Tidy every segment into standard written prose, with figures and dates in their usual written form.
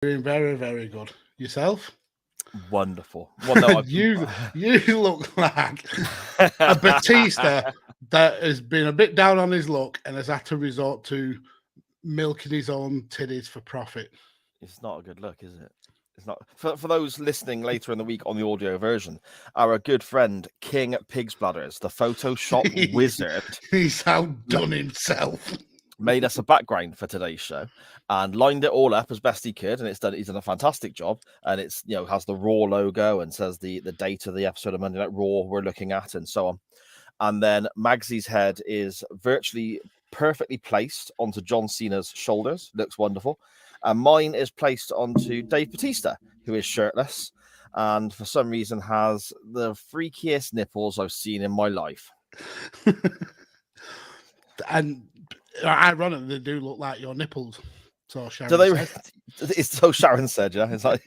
Doing very, very good. Yourself? Wonderful. Well, no, you look like a Batista that has been a bit down on his luck and has had to resort to milking his own titties for profit. It's not a good look, is it? It's not. For those listening later in the week on the audio version, our good friend King PigsBladders, the Photoshop wizard, He's outdone himself. Made us a background for today's show and lined it all up as best he could, and he's done a fantastic job. And it's has the Raw logo and says the date of the episode of Monday Night Raw we're looking at and so on. And then Magsy's head is virtually perfectly placed onto John Cena's shoulders. Looks wonderful. And mine is placed onto Dave Batista, who is shirtless and for some reason has the freakiest nipples I've seen in my life. And ironically, they do look like your nipples. So Sharon do they? Said. It's so Sharon said, yeah. It's like,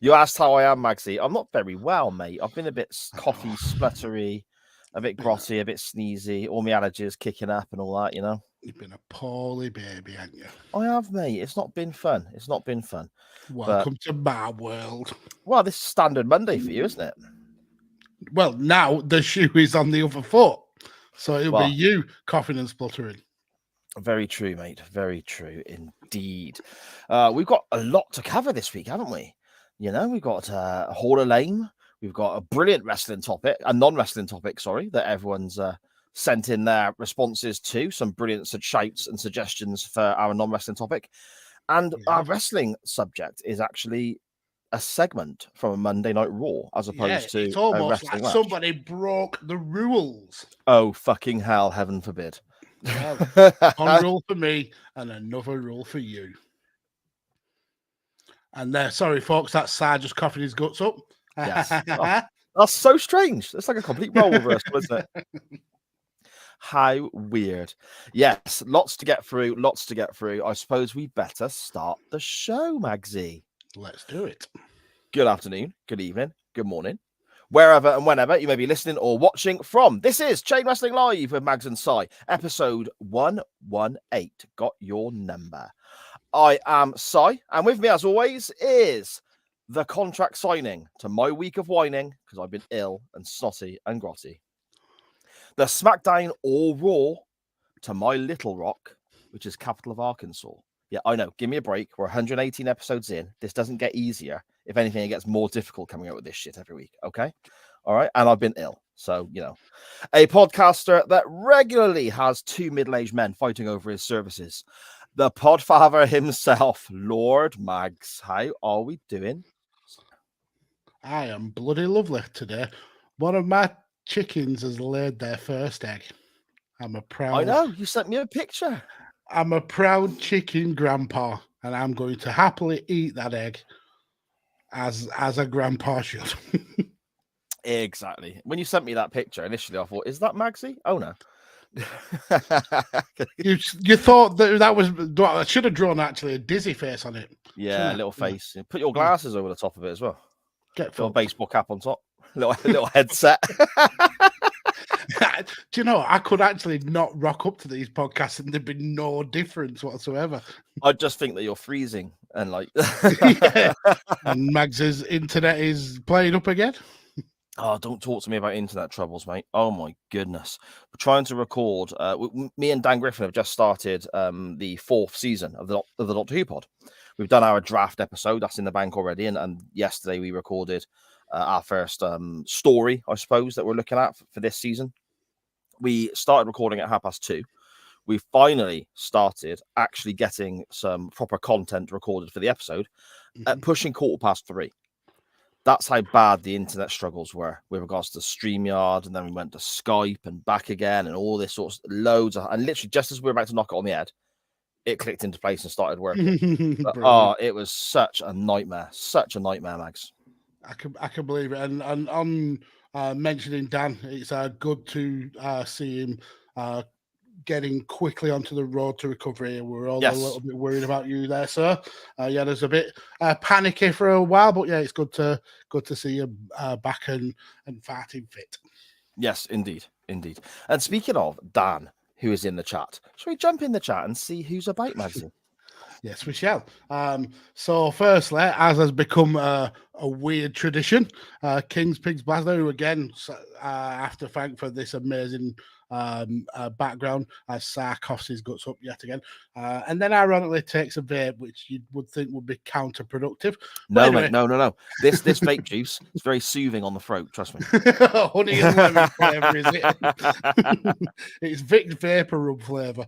you asked how I am, Magsy. I'm not very well, mate. I've been a bit coffee spluttery, a bit grotty, a bit sneezy. All my allergies kicking up and all that, You've been a poorly baby, haven't you? I have, mate. It's not been fun. Welcome to my world. Well, this is standard Monday for you, isn't it? Well, now the shoe is on the other foot. So it'll be you coughing and spluttering. Very true, mate. Very true indeed. We've got a lot to cover this week, haven't we? We've got a Hall of Lame. We've got a brilliant wrestling topic, a non-wrestling topic, sorry, that everyone's sent in their responses to. Some brilliant shouts and suggestions for our non-wrestling topic. And our wrestling subject is actually a segment from a Monday Night Raw as opposed to it's almost a wrestling like somebody broke the rules. Oh, fucking hell, heaven forbid. Well, one rule for me and another rule for you. And sorry, folks, that's Sai just coughing his guts up. Yes. That's so strange. It's like a complete role reversal, isn't it? How weird. Yes, lots to get through. I suppose we better start the show, Magsy. Let's do it. Good afternoon, good evening, good morning, wherever and whenever you may be listening or watching from. This is Chain Wrestling Live with Mags and Sai, episode 118. Got your number. I am Sai, and with me, as always, is the contract signing to my week of whining because I've been ill and snotty and grotty. The SmackDown or Raw to my Little Rock, which is capital of Arkansas. Yeah, I know. Give me a break. We're 118 episodes in. This doesn't get easier. If anything, it gets more difficult coming out with this shit every week. Okay? All right? And I've been ill. So, a podcaster that regularly has two middle-aged men fighting over his services. The podfather himself, Lord Mags. How are we doing? I am bloody lovely today. One of my chickens has laid their first egg. I'm a proud... I know. You sent me a picture. I'm a proud chicken grandpa, and I'm going to happily eat that egg as a grandpa should. Exactly. When you sent me that picture, initially I thought, is that Magsy? Oh, no. you thought that was... I should have drawn actually a dizzy face on it. Yeah, a little face. Put your glasses over the top of it as well. Get a baseball cap on top. Little headset. Do you know, I could actually not rock up to these podcasts and there'd be no difference whatsoever. I just think that you're freezing and like... And Mags's internet is playing up again. Oh, don't talk to me about internet troubles, mate. Oh, my goodness. We're trying to record. Me and Dan Griffin have just started the 4th season of the Doctor Who pod. We've done our draft episode. That's in the bank already. And yesterday we recorded our first story, I suppose, that we're looking at for this season. We started recording at 2:30. We finally started actually getting some proper content recorded for the episode at pushing 3:15. That's how bad the internet struggles were with regards to StreamYard, and then we went to Skype and back again, and all this sorts, and literally just as we were about to knock it on the head, it clicked into place and started working. But, it was such a nightmare, Mags. I can believe it, and on mentioning Dan, it's good to see him getting quickly onto the road to recovery. We're all a little bit worried about you there, sir. There's a bit panicky for a while, but it's good to see you back and fighting fit. Yes, indeed. And speaking of Dan, who is in the chat, shall we jump in the chat and see who's about, Magsy? Yes, we shall. So, firstly, as has become a weird tradition, King's PigsBladders, who again, I have to thank for this amazing background, as Sar coughs his guts up yet again, and then ironically takes a vape, which you would think would be counterproductive. No, anyway, mate, no. This vape juice is very soothing on the throat. Trust me. Honey and lemon flavour, is it? It's Vic's Vapor Rub flavour.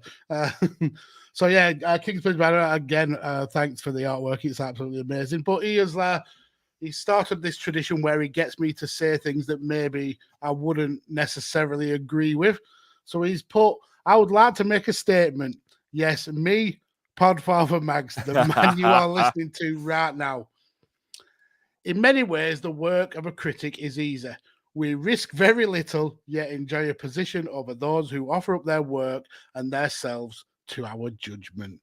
So yeah, King's PigsBladders again. Thanks for the artwork; it's absolutely amazing. But he started this tradition where he gets me to say things that maybe I wouldn't necessarily agree with. So he's put, "I would like to make a statement. Yes, me, Podfather Mags, the man you are listening to right now. In many ways, the work of a critic is easy. We risk very little, yet enjoy a position over those who offer up their work and themselves to our judgment."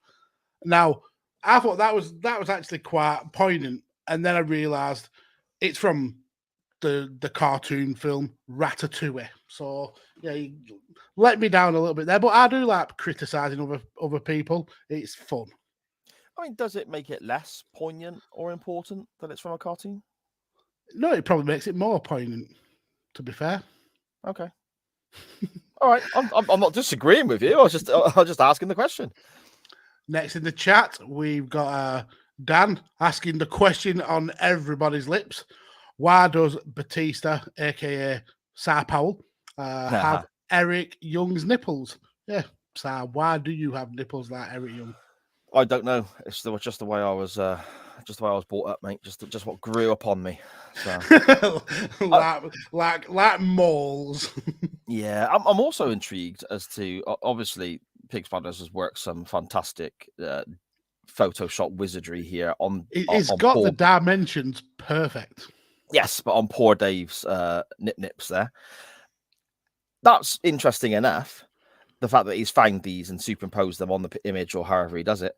Now, I thought that was actually quite poignant, and then I realised it's from the cartoon film Ratatouille. So yeah, you let me down a little bit there, but I do like criticising other people. It's fun. I mean, does it make it less poignant or important that it's from a cartoon? No, it probably makes it more poignant, to be fair. Okay. All right. I'm not disagreeing with you. I was just asking the question. Next in the chat, we've got Dan asking the question on everybody's lips. Why does Batista, aka Sar Powell, have Eric Young's nipples? Yeah, Sar, why do you have nipples like Eric Young? I don't know. It's just the way I was brought up, mate. Just what grew upon me. So. like moles. Yeah, I'm also intrigued as to obviously PigsBladders has worked some fantastic Photoshop wizardry here on. It's got the dimensions perfect. Yes, but on poor Dave's nips there. That's interesting enough. The fact that he's found these and superimposed them on the image, or however he does it.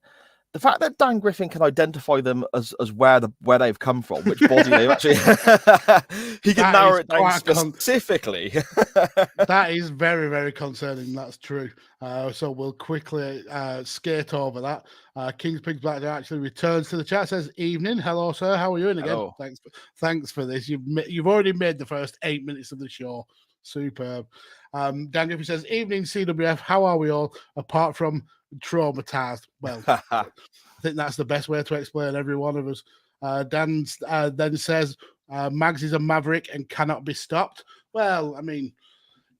The fact that Dan Griffin can identify them as where they've come from, which body they've actually, he can narrow it down specifically. That is very, very concerning. That's true. So we'll quickly skate over that. King's PigsBladders actually returns to the chat. Says, "Evening, hello sir, how are you?" And again, hello. Thanks for this. You've already made the first 8 minutes of the show. Superb. Dan Griffin says, "Evening, CWF. How are we all? Apart from traumatized." Well, I think that's the best way to explain every one of us. Dan then says, "Mags is a maverick and cannot be stopped." Well, I mean,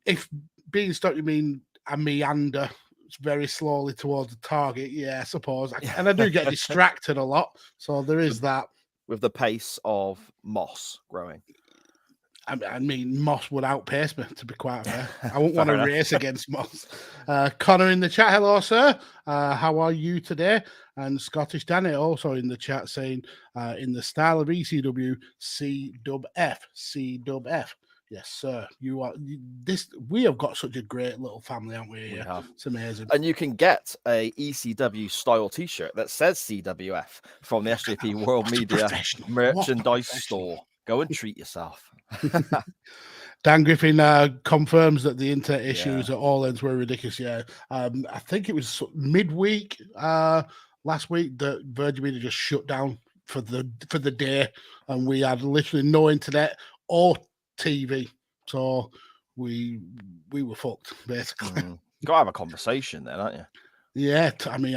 if being stopped, you mean I meander very slowly towards the target. Yeah, I suppose. And I do get distracted a lot. So there is that. With the pace of moss growing. I mean, moss would outpace me, to be quite fair. I wouldn't want to race against moss. Connor in the chat, hello, sir. How are you today? And Scottish Danny also in the chat saying, in the style of ECW, C-dub-F. Yes, sir. You are this. We have got such a great little family, haven't we? We have. It's amazing. And you can get a ECW style T-shirt that says CWF from the SJP World Media merchandise store. Go and treat yourself. Dan Griffin confirms that the internet issues at all ends were ridiculous. Yeah, I think it was midweek last week that Virgin Media just shut down for the day, and we had literally no internet or TV, so we were fucked basically. Gotta have a conversation then, aren't you? Yeah, I mean,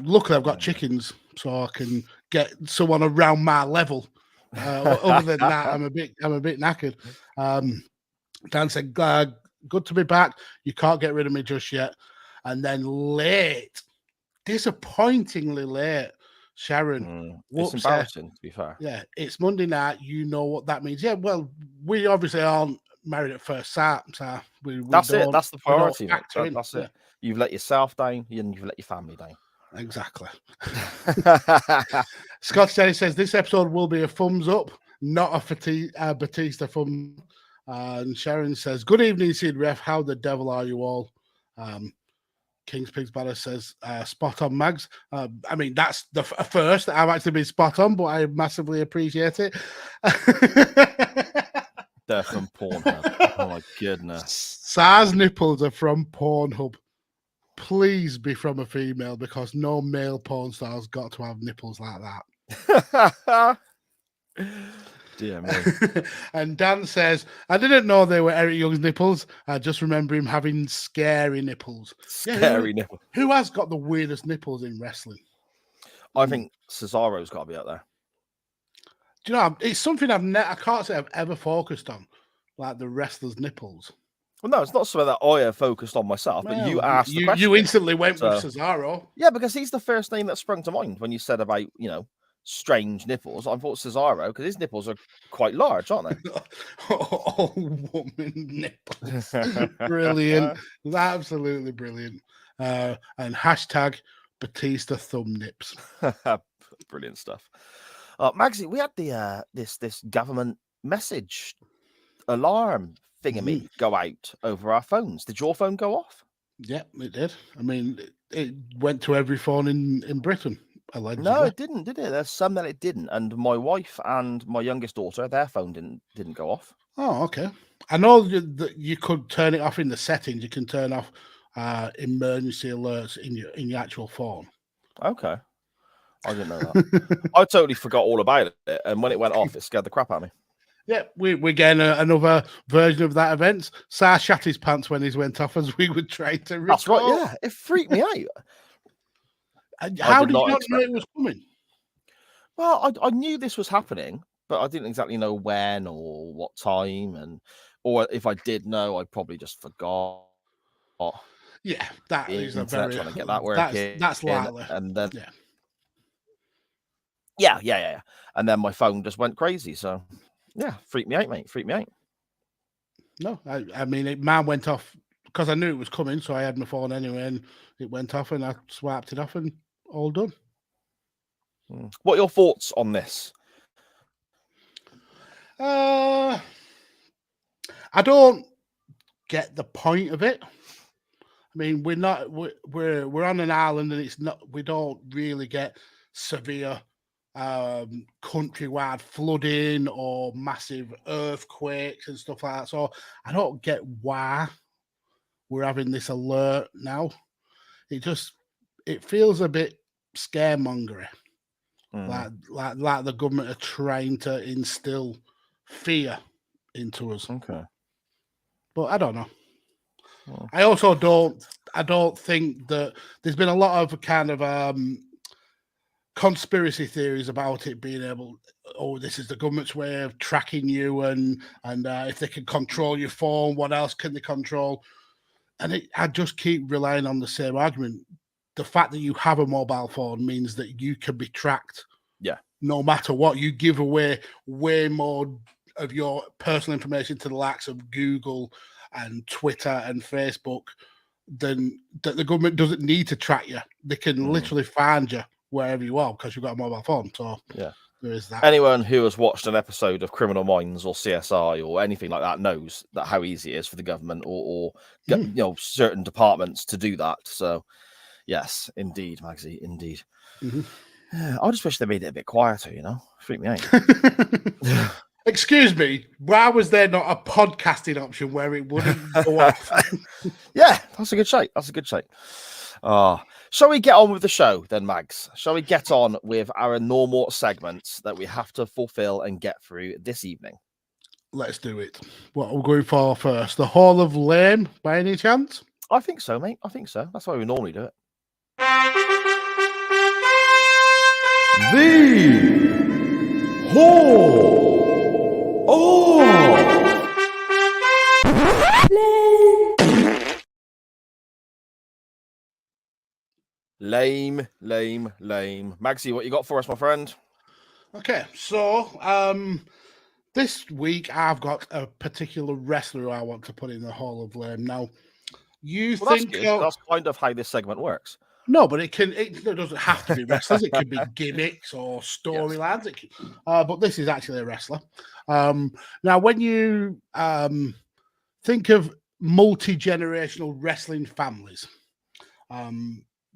luckily I've got chickens, so I can get someone around my level. Other than that, I'm a bit knackered. Dan said, "Good to be back. You can't get rid of me just yet." And then late, disappointingly late, Sharon. It's embarrassing, to be fair. Yeah, it's Monday night. You know what that means. Yeah, well, we obviously aren't married at first sight. So that's it. That's the priority. That's it. You've let yourself down, and you've let your family down. Exactly. Scott Stanley says this episode will be a thumbs up, not a Batista thumb. And Sharon says, "Good evening, CWF. How the devil are you all?" King's PigsBladders says, "Spot on, Mags." I mean, that's the first I've actually been spot on, but I massively appreciate it. They're from Pornhub. Oh my goodness. Sar's nipples are from Pornhub. please be from a female, because no male porn star's got to have nipples like that. Dear me. And Dan says, I didn't know they were Eric Young's nipples. I just remember him having scary nipples. Scary nipples. Who has got the weirdest nipples in wrestling? I think Cesaro's got to be up there. Do you know, it's something I can't say I've ever focused on, like the wrestler's nipples. Well, no, it's not something that I have focused on myself, but you asked the question. You instantly went with Cesaro. Yeah, because he's the first name that sprung to mind when you said about, strange nipples. I thought Cesaro, because his nipples are quite large, aren't they? All woman nipples. Brilliant. Absolutely brilliant. And hashtag Batista thumb nips. Brilliant stuff. Magsy, we had the this government message alarm thingamy go out over our phones. Did your phone go off? Yeah, it did. I mean, it went to every phone in Britain. Allegedly. No, it didn't, did it? There's some that it didn't, and my wife and my youngest daughter, their phone didn't go off. Oh, okay. I know that you could turn it off in the settings. You can turn off emergency alerts in your actual phone. Okay, I didn't know that. I totally forgot all about it, and when it went off, it scared the crap out of me. Yeah, we're getting another version of that event. Sar shat his pants when his went off as we were trying to record. That's right, yeah. It freaked me out. How did you not know it was coming? Well, I knew this was happening, but I didn't exactly know when or what time, or if I did know, I probably just forgot. Yeah, that is a very trying to get that working. That's likely. And then yeah. And then my phone just went crazy. So yeah, freaked me out, mate. Freaked me out. No, I mean, mine went off because I knew it was coming, so I had my phone anyway, and it went off, and I swiped it off, and all done. What are your thoughts on this? I don't get the point of it. I mean, we're on an island, and we don't really get severe countrywide flooding or massive earthquakes and stuff like that. So I don't get why we're having this alert now. It feels a bit scaremongery. Like the government are trying to instill fear into us. Okay. But I don't know. I also don't think that there's been a lot of kind of conspiracy theories about it being able, this is the government's way of tracking you, and if they can control your phone, what else can they control? And I just keep relying on the same argument. The fact that you have a mobile phone means that you can be tracked. Yeah. No matter what, you give away way more of your personal information to the likes of Google and Twitter and Facebook than that the government doesn't need to track you. They can literally find you wherever you are because you've got a mobile phone. So yeah, there is that. Anyone who has watched an episode of Criminal Minds or CSI or anything like that knows that how easy it is for the government or certain departments to do that. So yes, indeed, Magsy, indeed. I just wish they made it a bit quieter, freak me out. Excuse me, why was there not a podcasting option where it wouldn't go off? Yeah, that's a good shape. Shall we get on with the show then, Mags? Shall we get on with our normal segments that we have to fulfill and get through this evening? Let's do it. What are we going for first? The Hall of Lame, by any chance? I think so, mate. I think so. That's why we normally do it. The Hall of Lame. Magsy, what you got for us, my friend? Okay, so this week I've got a particular wrestler who I want to put in the Hall of Lame. Now, that's kind of how this segment works. No, but it doesn't have to be wrestlers. It can be gimmicks or storylines. Yes. But this is actually a wrestler. Now, when you think of multi-generational wrestling families,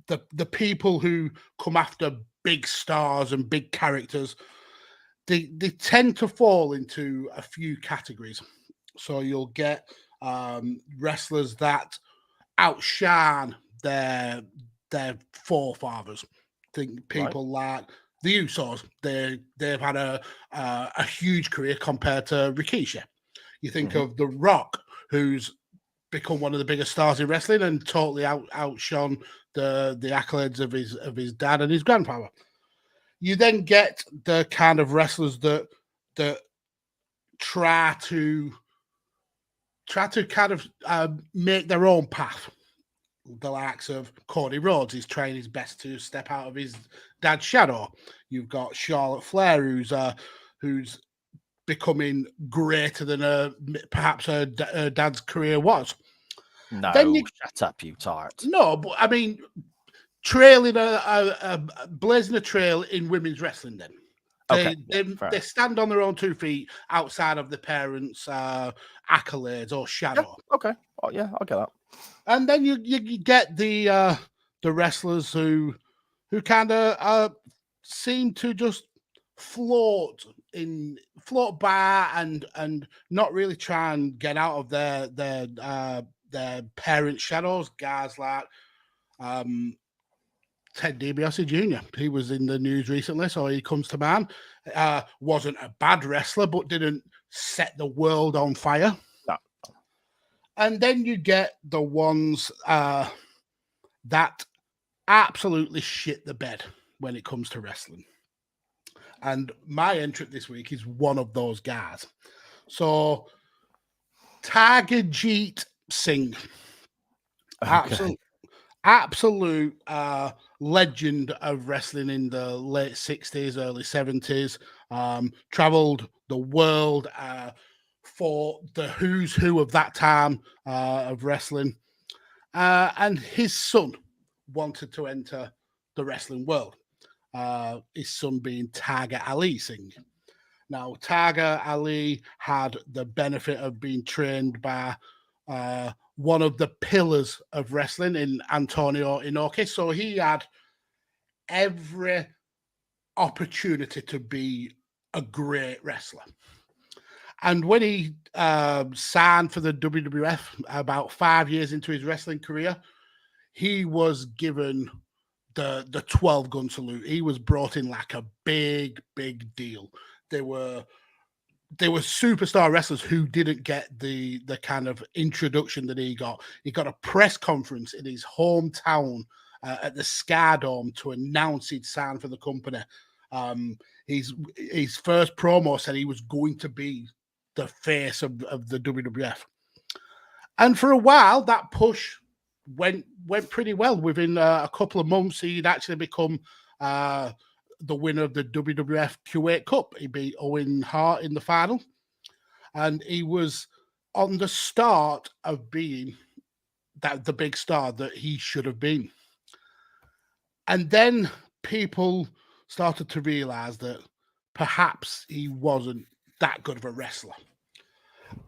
the people who come after big stars and big characters, they tend to fall into a few categories. So you'll get wrestlers that outshine their forefathers. Think people like the Usos. They've had a huge career compared to Rikishi. You think of The Rock, who's become one of the biggest stars in wrestling and totally outshone the accolades of his dad and his grandfather. You then get the kind of wrestlers that try to kind of make their own path. The likes of Cody Rhodes, he's trying his best to step out of his dad's shadow. You've got Charlotte Flair, who's becoming greater than perhaps her dad's career was. No, shut up, you tart. No, but I mean, blazing a trail in women's wrestling. Then they stand on their own 2 feet outside of the parents' accolades or shadow. Yeah, okay, oh, yeah, I'll get that. And then you get the wrestlers who kind of seem to just float by and not really try and get out of their parents' shadows. Guys like Ted DiBiase Jr. He was in the news recently, so he comes to mind. Wasn't a bad wrestler, but didn't set the world on fire. No. And then you get the ones that absolutely shit the bed when it comes to wrestling. And my entrant this week is one of those guys. So, Targajit Singh. Okay. Absolute legend of wrestling in the late 60s, early 70s. Traveled the world for the who's who of that time of wrestling. And his son wanted to enter the wrestling world. His son being Tiger Ali Singh. Now, Tiger Ali had the benefit of being trained by one of the pillars of wrestling in Antonio Inoki. So he had every opportunity to be a great wrestler. And when he signed for the WWF about 5 years into his wrestling career, he was given the 12-gun salute. He was brought in like a big deal. They were superstar wrestlers who didn't get the kind of introduction that he got. He got a press conference in his hometown at the Sky Dome to announce he'd signed for the company. His first promo said he was going to be the face of the WWF. And for a while, that push went pretty well. Within a couple of months, he'd actually become the winner of the WWF Kuwait Cup. He beat Owen Hart in the final. And he was on the start of being the big star that he should have been. And then people started to realize that perhaps he wasn't that good of a wrestler.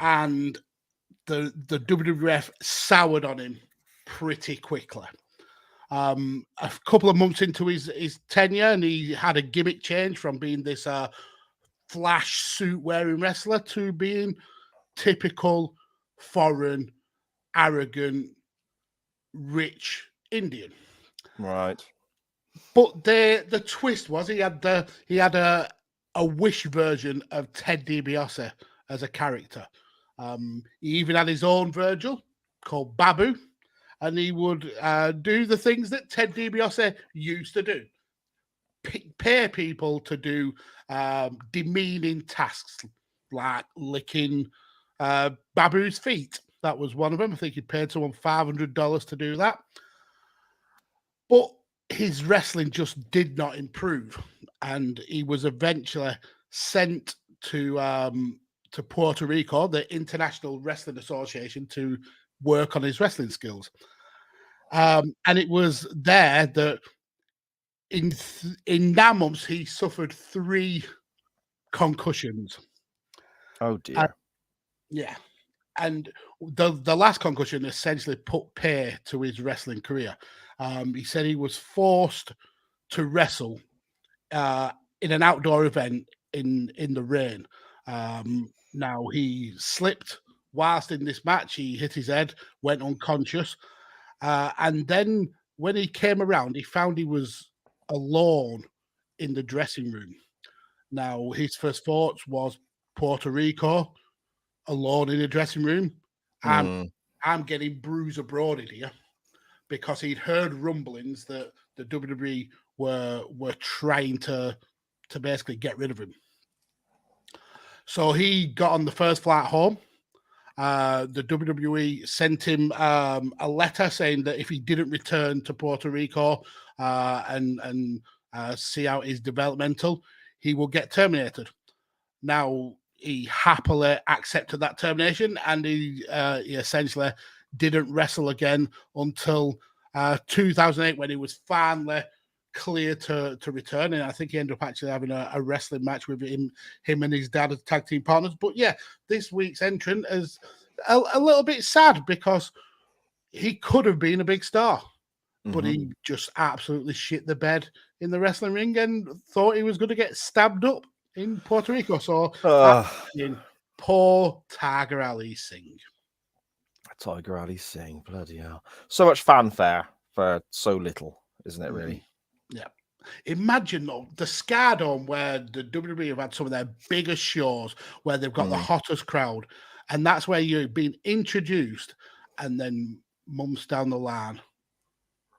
And the WWF soured on him pretty quickly. A couple of months into his tenure, and he had a gimmick change from being this flash suit wearing wrestler to being typical foreign, arrogant, rich Indian. Right. But the twist was he had a Wish version of Ted DiBiase as a character. He even had his own Virgil called Babu. And he would do the things that Ted DiBiase used to do. Pay people to do demeaning tasks like licking Babu's feet. That was one of them. I think he paid someone $500 to do that. But his wrestling just did not improve. And he was eventually sent to Puerto Rico, the International Wrestling Association, to work on his wrestling skills. And it was there that in 9 months he suffered 3 concussions. Oh dear. Yeah. And the last concussion essentially put pay to his wrestling career. He said he was forced to wrestle in an outdoor event in the rain. Now he slipped whilst in this match. He hit his head, went unconscious. And then when he came around, he found he was alone in the dressing room. Now, his first thoughts was Puerto Rico, alone in the dressing room. I'm getting bruised abroad in here, because he'd heard rumblings that the WWE were trying to basically get rid of him. So he got on the first flight home. The WWE sent him a letter saying that if he didn't return to Puerto Rico and see out his developmental, he will get terminated. Now, he happily accepted that termination, and he essentially didn't wrestle again until 2008, when he was finally clear to return. And I think he ended up actually having a wrestling match with him and his dad as tag team partners. But yeah, this week's entrant is a little bit sad, because he could have been a big star, but he just absolutely shit the bed in the wrestling ring and thought he was going to get stabbed up in Puerto Rico. So poor Tiger Ali Singh. Tiger Ali Singh, bloody hell. So much fanfare for so little, isn't it, really? Yeah. Imagine, though, the Scardome, where the WWE have had some of their biggest shows, where they've got the hottest crowd, and that's where you've been introduced, and then months down the line,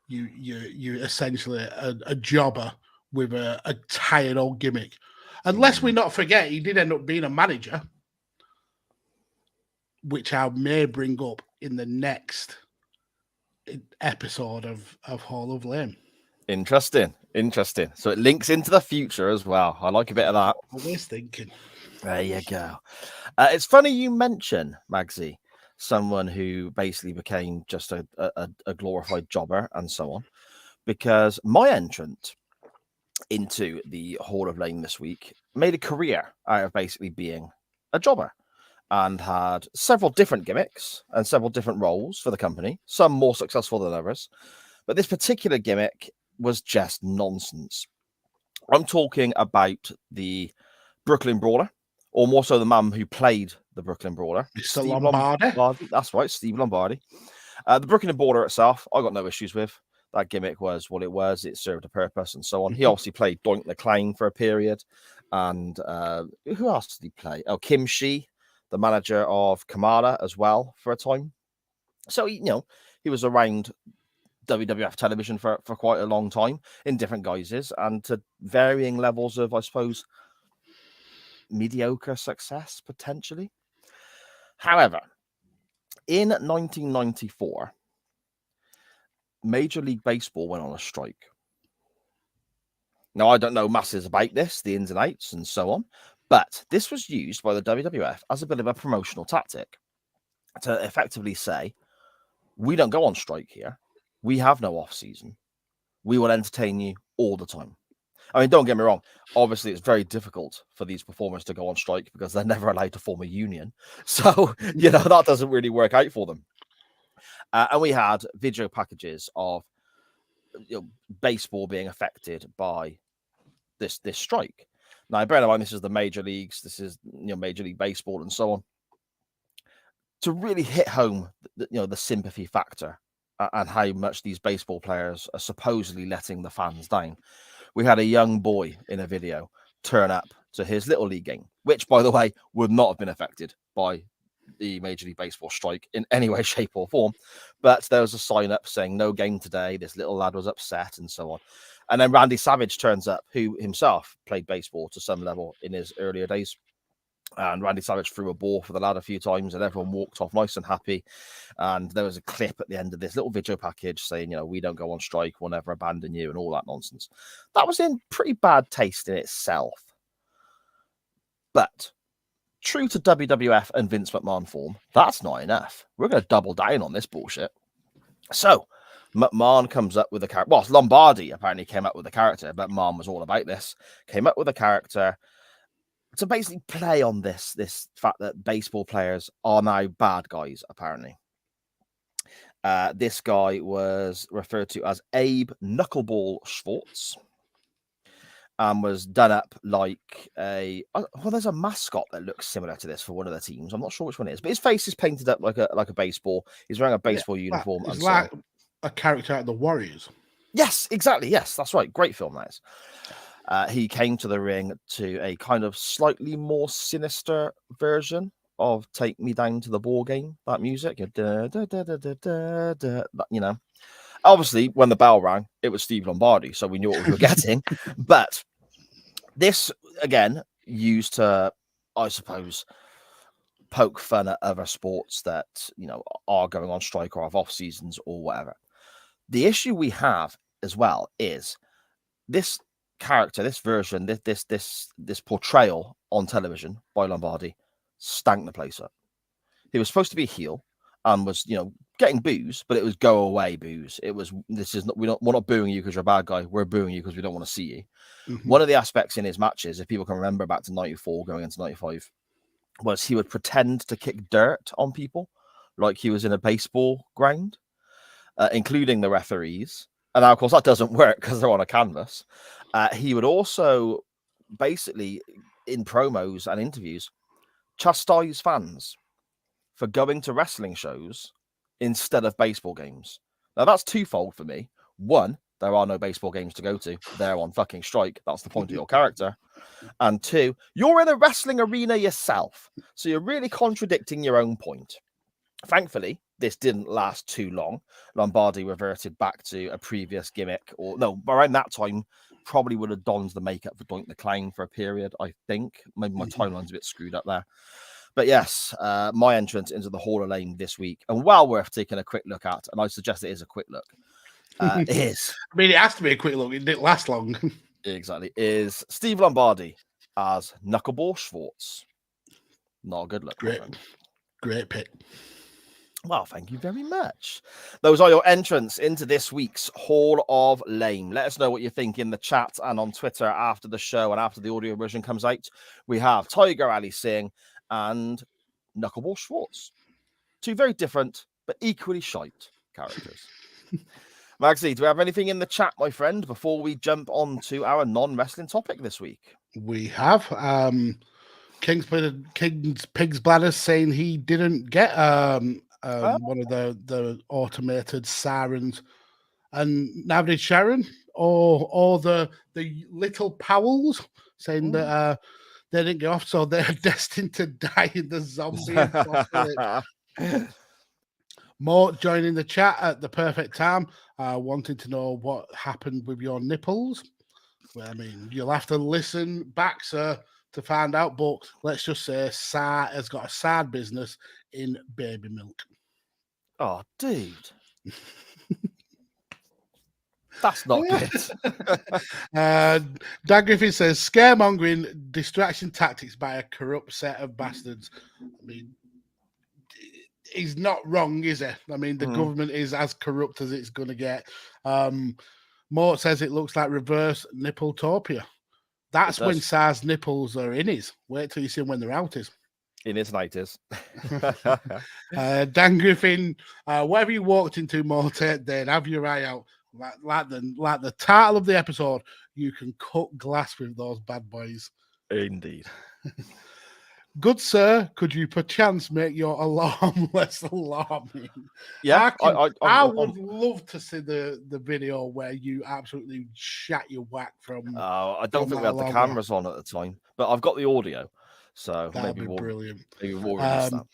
you're essentially a jobber with a tired old gimmick. Unless we not forget, he did end up being a manager, which I may bring up in the next episode of Hall of Lame. Interesting. So it links into the future as well. I like a bit of that. Always thinking. There you go. It's funny you mention, Magsy, someone who basically became just a glorified jobber and so on, because my entrant into the Hall of Lame this week made a career out of basically being a jobber, and had several different gimmicks and several different roles for the company, some more successful than others. But this particular gimmick was just nonsense. I'm talking about the Brooklyn Brawler, or more so the man who played the Brooklyn Brawler. Mr. Lombardi. That's right, Steve Lombardi. The Brooklyn Brawler itself, I got no issues with. That gimmick was what it was. It served a purpose and so on. He obviously played Doink the Clown for a period. And who else did he play? Oh, Kim Shee, the manager of Kamala as well for a time. So, he was around WWF television for quite a long time in different guises and to varying levels of, I suppose, mediocre success, potentially. However, in 1994, Major League Baseball went on a strike. Now, I don't know masses about this, the ins and outs and so on, but this was used by the WWF as a bit of a promotional tactic to effectively say, we don't go on strike here. We have no off season. We will entertain you all the time. I mean, don't get me wrong. Obviously, it's very difficult for these performers to go on strike because they're never allowed to form a union. So, that doesn't really work out for them. And we had video packages of baseball being affected by this strike. Now, bear in mind, this is the major leagues. This is Major League Baseball and so on. To really hit home, the sympathy factor and how much these baseball players are supposedly letting the fans down, we had a young boy in a video turn up to his little league game, which, by the way, would not have been affected by the Major League Baseball strike in any way, shape, or form. But there was a sign up saying no game today. This little lad was upset and so on. And then Randy Savage turns up, who himself played baseball to some level in his earlier days. And Randy Savage threw a ball for the lad a few times, and everyone walked off nice and happy. And there was a clip at the end of this little video package saying, we don't go on strike, we'll never abandon you, and all that nonsense. That was in pretty bad taste in itself. But true to WWF and Vince McMahon form, that's not enough. We're going to double down on this bullshit. So McMahon comes up with a character. Well, Lombardi apparently came up with a character, but McMahon was all about this. Came up with a character to basically play on this fact that baseball players are now bad guys, apparently. This guy was referred to as Abe Knuckleball Schwartz and was done up like there's a mascot that looks similar to this for one of the teams. I'm not sure which one it is, but his face is painted up like a baseball. He's wearing a baseball uniform. It's like a character out of the Warriors. Yes, exactly. Yes, that's right. Great film, that is. He came to the ring to a kind of slightly more sinister version of "Take Me Down to the Ball Game." That music, Obviously, when the bell rang, it was Steve Lombardi, so we knew what we were getting. But this again used to, I suppose, poke fun at other sports that are going on strike or have off seasons or whatever. The issue we have as well is this character, this version, this portrayal on television by Lombardi stank the place up. He was supposed to be a heel and was, getting boos, but it was go away boos. It was, we're not booing you because you're a bad guy. We're booing you because we don't want to see you. Mm-hmm. One of the aspects in his matches, if people can remember back to 94 going into 95, was he would pretend to kick dirt on people like he was in a baseball ground, including the referees. And now, of course, that doesn't work because they're on a canvas. He would also basically, in promos and interviews, chastise fans for going to wrestling shows instead of baseball games. Now, that's twofold for me. One, there are no baseball games to go to. They're on fucking strike. That's the point of your character. And two, you're in a wrestling arena yourself. So you're really contradicting your own point. Thankfully, this didn't last too long. Lombardi reverted back to a previous gimmick, or no, around that time, probably would have donned the makeup for Doink the Clown for a period, I think. Maybe my timeline's a bit screwed up there. But yes, my entrance into the Hall of Fame this week, and well worth taking a quick look at, and I suggest it is a quick look, is... I mean, it has to be a quick look. It didn't last long. Exactly. Is Steve Lombardi as Knuckleball Schwartz. Not a good look. Great pick. Well, thank you very much. Those are your entrants into this week's Hall of Fame. Let us know what you think in the chat and on Twitter after the show and after the audio version comes out. We have Tiger Ali Singh and Knuckleball Schwartz. Two very different but equally shite characters. Magsy, do we have anything in the chat, my friend, before we jump on to our non-wrestling topic this week? We have King PigsBladders saying he didn't get one of the automated sirens, and now did Sharon or the little Powells saying that they didn't get off, so they're destined to die in the zombie apocalypse. Mort joining the chat at the perfect time, wanting to know what happened with your nipples. Well, I mean, you'll have to listen back, sir, to find out, but let's just say Sa has got a side business in baby milk. Oh, dude. That's not good. Dan Griffin says, scaremongering distraction tactics by a corrupt set of bastards. I mean, he's not wrong, is he? I mean, the government is as corrupt as it's going to get. Mort says it looks like reverse nippletopia. That's when Sa's nipples are in his. Wait till you see him when they're out his. In his 90s. Dan Griffin, whatever you walked into, Mort, then have your eye out. Like the title of the episode, you can cut glass with those bad boys. Indeed. Good sir, could you perchance make your alarm less alarming? Yeah, I would love to see the video where you absolutely shat your whack from. I don't think we had the cameras on at the time, but I've got the audio, so that'd be brilliant. Maybe we'll release that.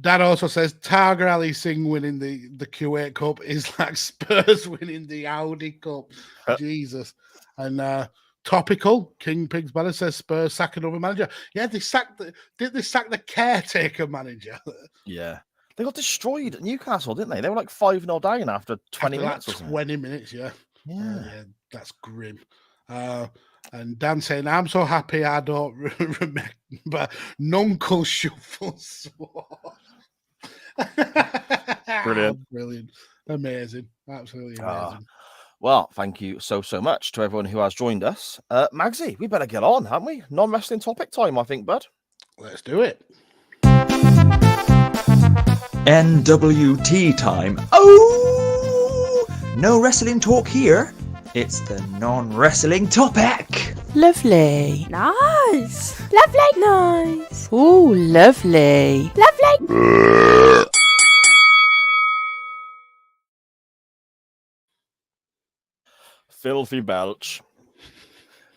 Dad also says Tiger Ali Singh winning the Kuwait Cup is like Spurs winning the Audi Cup. Jesus. And topical, King PigsBladders says Spurs sack another manager. Yeah, did they sack the caretaker manager? Yeah. They got destroyed at Newcastle, didn't they? They were like 5-0 down after 20 minutes. Like 20 minutes, yeah. Yeah. That's grim. And Dan saying, I'm so happy I don't remember Nuncle Shuffle Sword. Brilliant. Amazing. Absolutely amazing. Well, thank you so much to everyone who has joined us. Magsy, we better get on, haven't we? Non-wrestling topic time, I think, bud. Let's do it. NWT time. Oh! No wrestling talk here. It's the non-wrestling topic. Lovely. Nice. Lovely. Nice. Ooh, lovely. Lovely. Filthy belch.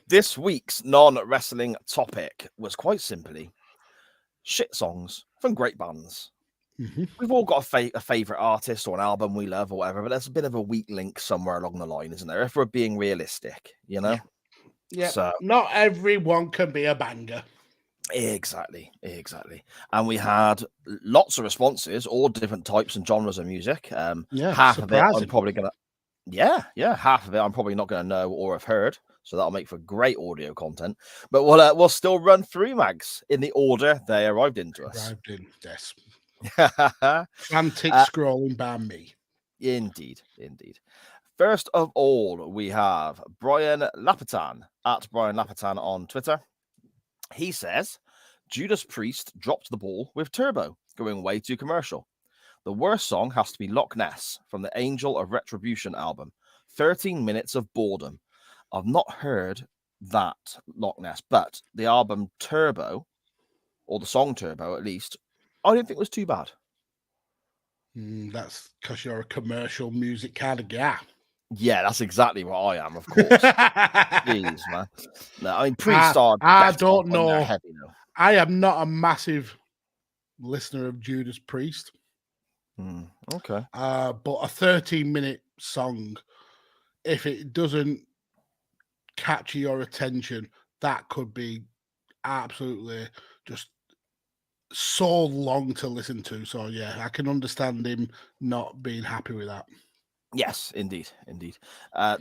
This week's non-wrestling topic was quite simply shit songs from great bands. Mm-hmm. We've all got a favorite artist or an album we love or whatever, but there's a bit of a weak link somewhere along the line, isn't there? If we're being realistic, you know? Yeah. So not everyone can be a banger. Exactly. And we had lots of responses, all different types and genres of music. Half of it I'm probably gonna half of it I'm probably not gonna know or have heard. So that'll make for great audio content. But we'll still run through, Mags, in the order they arrived into us. Yes. Frantic scrolling by me. Indeed. First of all, we have Brian Lapatan at Brian Lapatan on Twitter. He says, Judas Priest dropped the ball with Turbo, going way too commercial. The worst song has to be Loch Ness from the Angel of Retribution album. 13 minutes of boredom. I've not heard that Loch Ness, but the album Turbo, or the song Turbo at least, I didn't think was too bad. That's because you're a commercial music kind of guy. Yeah, that's exactly what I am, of course. Jeez, man. No, I mean, Priest I don't know. Heavy, though. I am not a massive listener of Judas Priest. Okay. But a 13-minute song, if it doesn't capture your attention, that could be absolutely just so long to listen to. So yeah, I can understand him not being happy with that. Yes, indeed.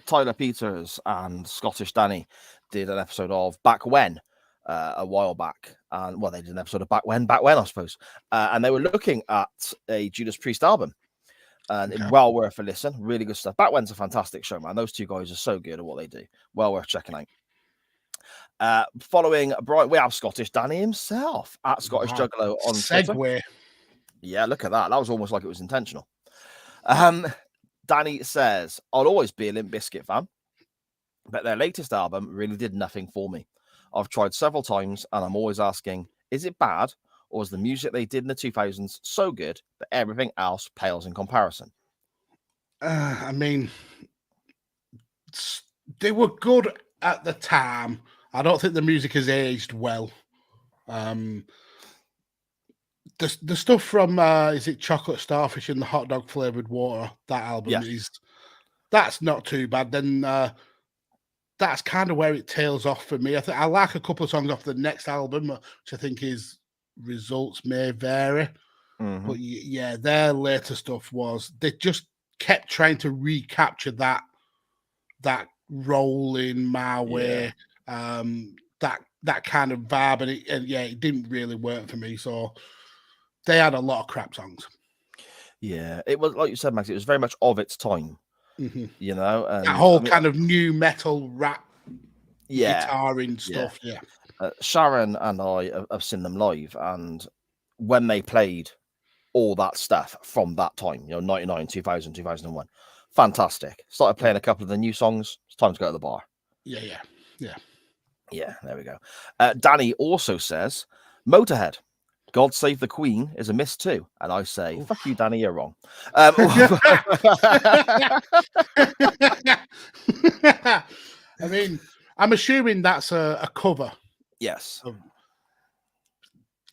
Tyler Peters and Scottish Danny did an episode of Back When a while back. And they did an episode of Back When, I suppose. And they were looking at a Judas Priest album. And well worth a listen. Really good stuff. Back When's a fantastic show, man. Those two guys are so good at what they do. Well worth checking out. Following Brian, we have Scottish Danny himself at Scottish Juggalo on Twitter. Yeah, look at that. That was almost like it was intentional. Danny says, I'll always be a Limp Bizkit fan, but their latest album really did nothing for me. I've tried several times and I'm always asking, is it bad or is the music they did in the 2000s so good that everything else pales in comparison? I mean, they were good at the time. I don't think the music has aged well. The stuff from is it Chocolate Starfish and the Hot Dog Flavored Water? That album that's not too bad. Then that's kind of where it tails off for me. I like a couple of songs off the next album, which I think is Results May Vary. But yeah, their later stuff was they just kept trying to recapture that rolling my way, that kind of vibe, and it didn't really work for me. So they had a lot of crap songs. Yeah, it was like you said, Max. It was very much of its time, you know. And that whole kind of new metal rap, guitaring stuff. Yeah. Sharon and I have seen them live, and when they played all that stuff from that time, 99, 2000, 2001, fantastic. Started playing a couple of the new songs. It's time to go to the bar. Yeah. There we go. Danny also says, Motorhead. God Save the Queen is a miss too. And I say, fuck you, Danny, you're wrong. I mean, I'm assuming that's a cover. Yes.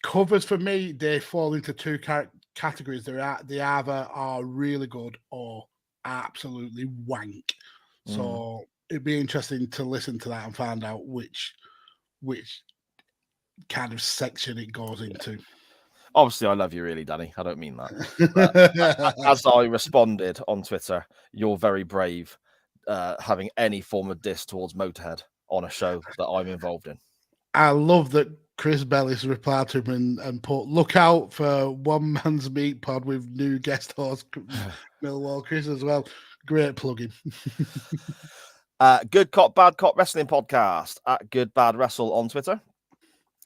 Covers for me, they fall into two categories. They either are really good or absolutely wank. So it'd be interesting to listen to that and find out which kind of section it goes into. Obviously, I love you really, Danny. I don't mean that. As I responded on Twitter, you're very brave having any form of diss towards Motorhead on a show that I'm involved in. I love that Chris Bellis replied to him and put, look out for One Man's Meat Pod with new guest host Millwall Chris as well. Great plugging. Good Cop, Bad Cop Wrestling Podcast at Good Bad Wrestle on Twitter.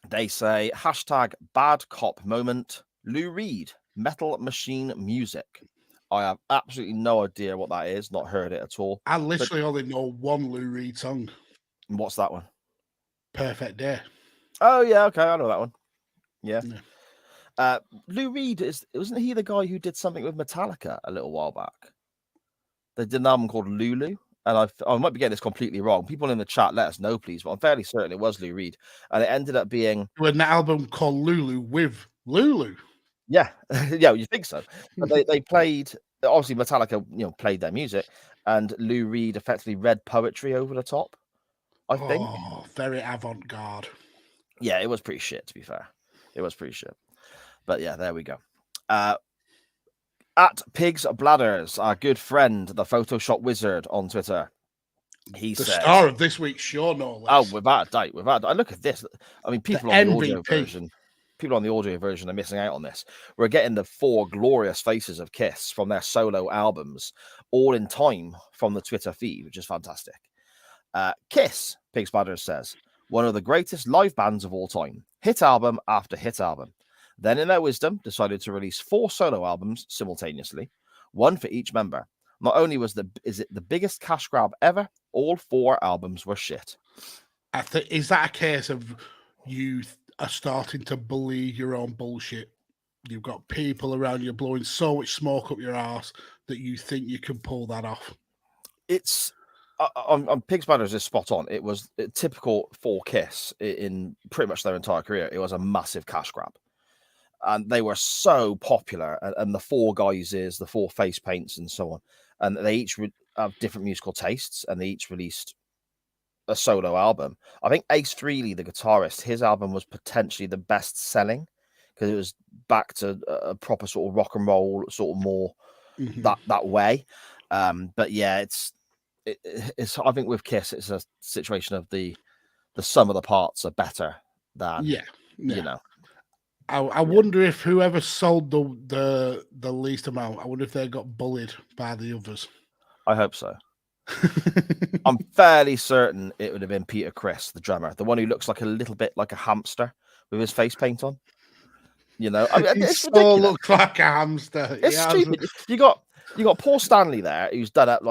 They say hashtag bad cop moment. Lou Reed, Metal Machine Music. I have absolutely no idea what that is. Not heard it at all. I literally only know one Lou Reed song. What's that one? Perfect Day. Oh yeah, okay, I know that one. Yeah. Lou Reed wasn't he the guy who did something with Metallica a little while back? They did an album called Lulu, and I might be getting this completely wrong. People in the chat, let us know, please. But I'm fairly certain it was Lou Reed, and it ended up being an album called Lulu with Lulu. Yeah, yeah, you think so? But they played obviously Metallica, played their music, and Lou Reed effectively read poetry over the top. I think. Oh, very avant-garde. Yeah, it was pretty shit. To be fair, it was pretty shit. But yeah, there we go. At PigsBladders, our good friend, the Photoshop wizard on Twitter. He the says, star of this week's show, no less. "Oh, without a doubt, without a doubt. Look at this. I mean, people on the audio version." People on the audio version are missing out on this. We're getting the 4 glorious faces of Kiss from their solo albums, all in time from the Twitter feed, which is fantastic. Kiss, PigsBladders says, one of the greatest live bands of all time. Hit album after hit album. Then, in their wisdom, decided to release 4 solo albums simultaneously, one for each member. Not only is it the biggest cash grab ever, all 4 albums were shit. Is that a case of you are starting to believe your own bullshit? You've got people around you blowing so much smoke up your ass that you think you can pull that off. It's on PigsBladders is spot on. It was typical for Kiss in pretty much their entire career. It was a massive cash grab, and they were so popular. And the 4 guys the 4 face paints and so on, and they each have different musical tastes, and they each released a solo album. I think Ace Frehley, the guitarist, his album was potentially the best selling because it was back to a proper sort of rock and roll, sort of more that way. But yeah, it's I think with Kiss, it's a situation of the sum of the parts are better than I wonder if whoever sold the least amount, I wonder if they got bullied by the others. I hope so. I'm fairly certain it would have been Peter Criss, the drummer, the one who looks like a little bit like a hamster with his face paint on. I mean, it's ridiculous. Looks like a hamster. It's stupid. You got Paul Stanley there, who's done up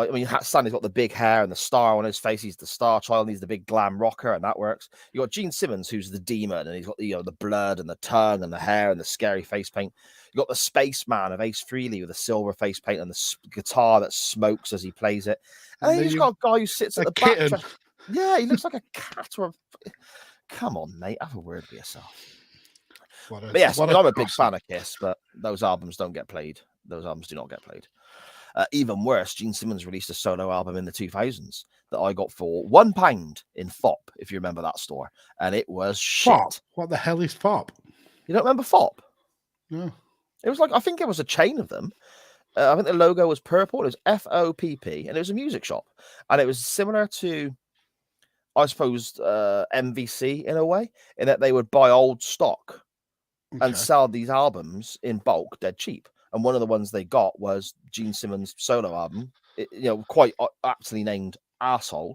Stanley's got the big hair and the star on his face. He's the star child. And he's the big glam rocker, and that works. You got Gene Simmons, who's the demon, and he's got the blood and the tongue and the hair and the scary face paint. You got the spaceman of Ace Frehley with the silver face paint and the guitar that smokes as he plays it. And then you've got a guy who sits at the back. Yeah, he looks like a cat or Come on, mate, have a word with yourself. But yes, I'm a big fan of Kiss, but those albums don't get played. Those albums do not get played. Even worse, Gene Simmons released a solo album in the 2000s that I got for £1 in FOP, if you remember that store, and it was shit. FOP? What the hell is FOP? You don't remember FOP? No. It was like, I think it was a chain of them. I think the logo was purple. It was FOPP, and it was a music shop, and it was similar to, I suppose, MVC in a way, in that they would buy old stock and sell these albums in bulk, dead cheap. And one of the ones they got was Gene Simmons' solo album, quite aptly named Arsehole.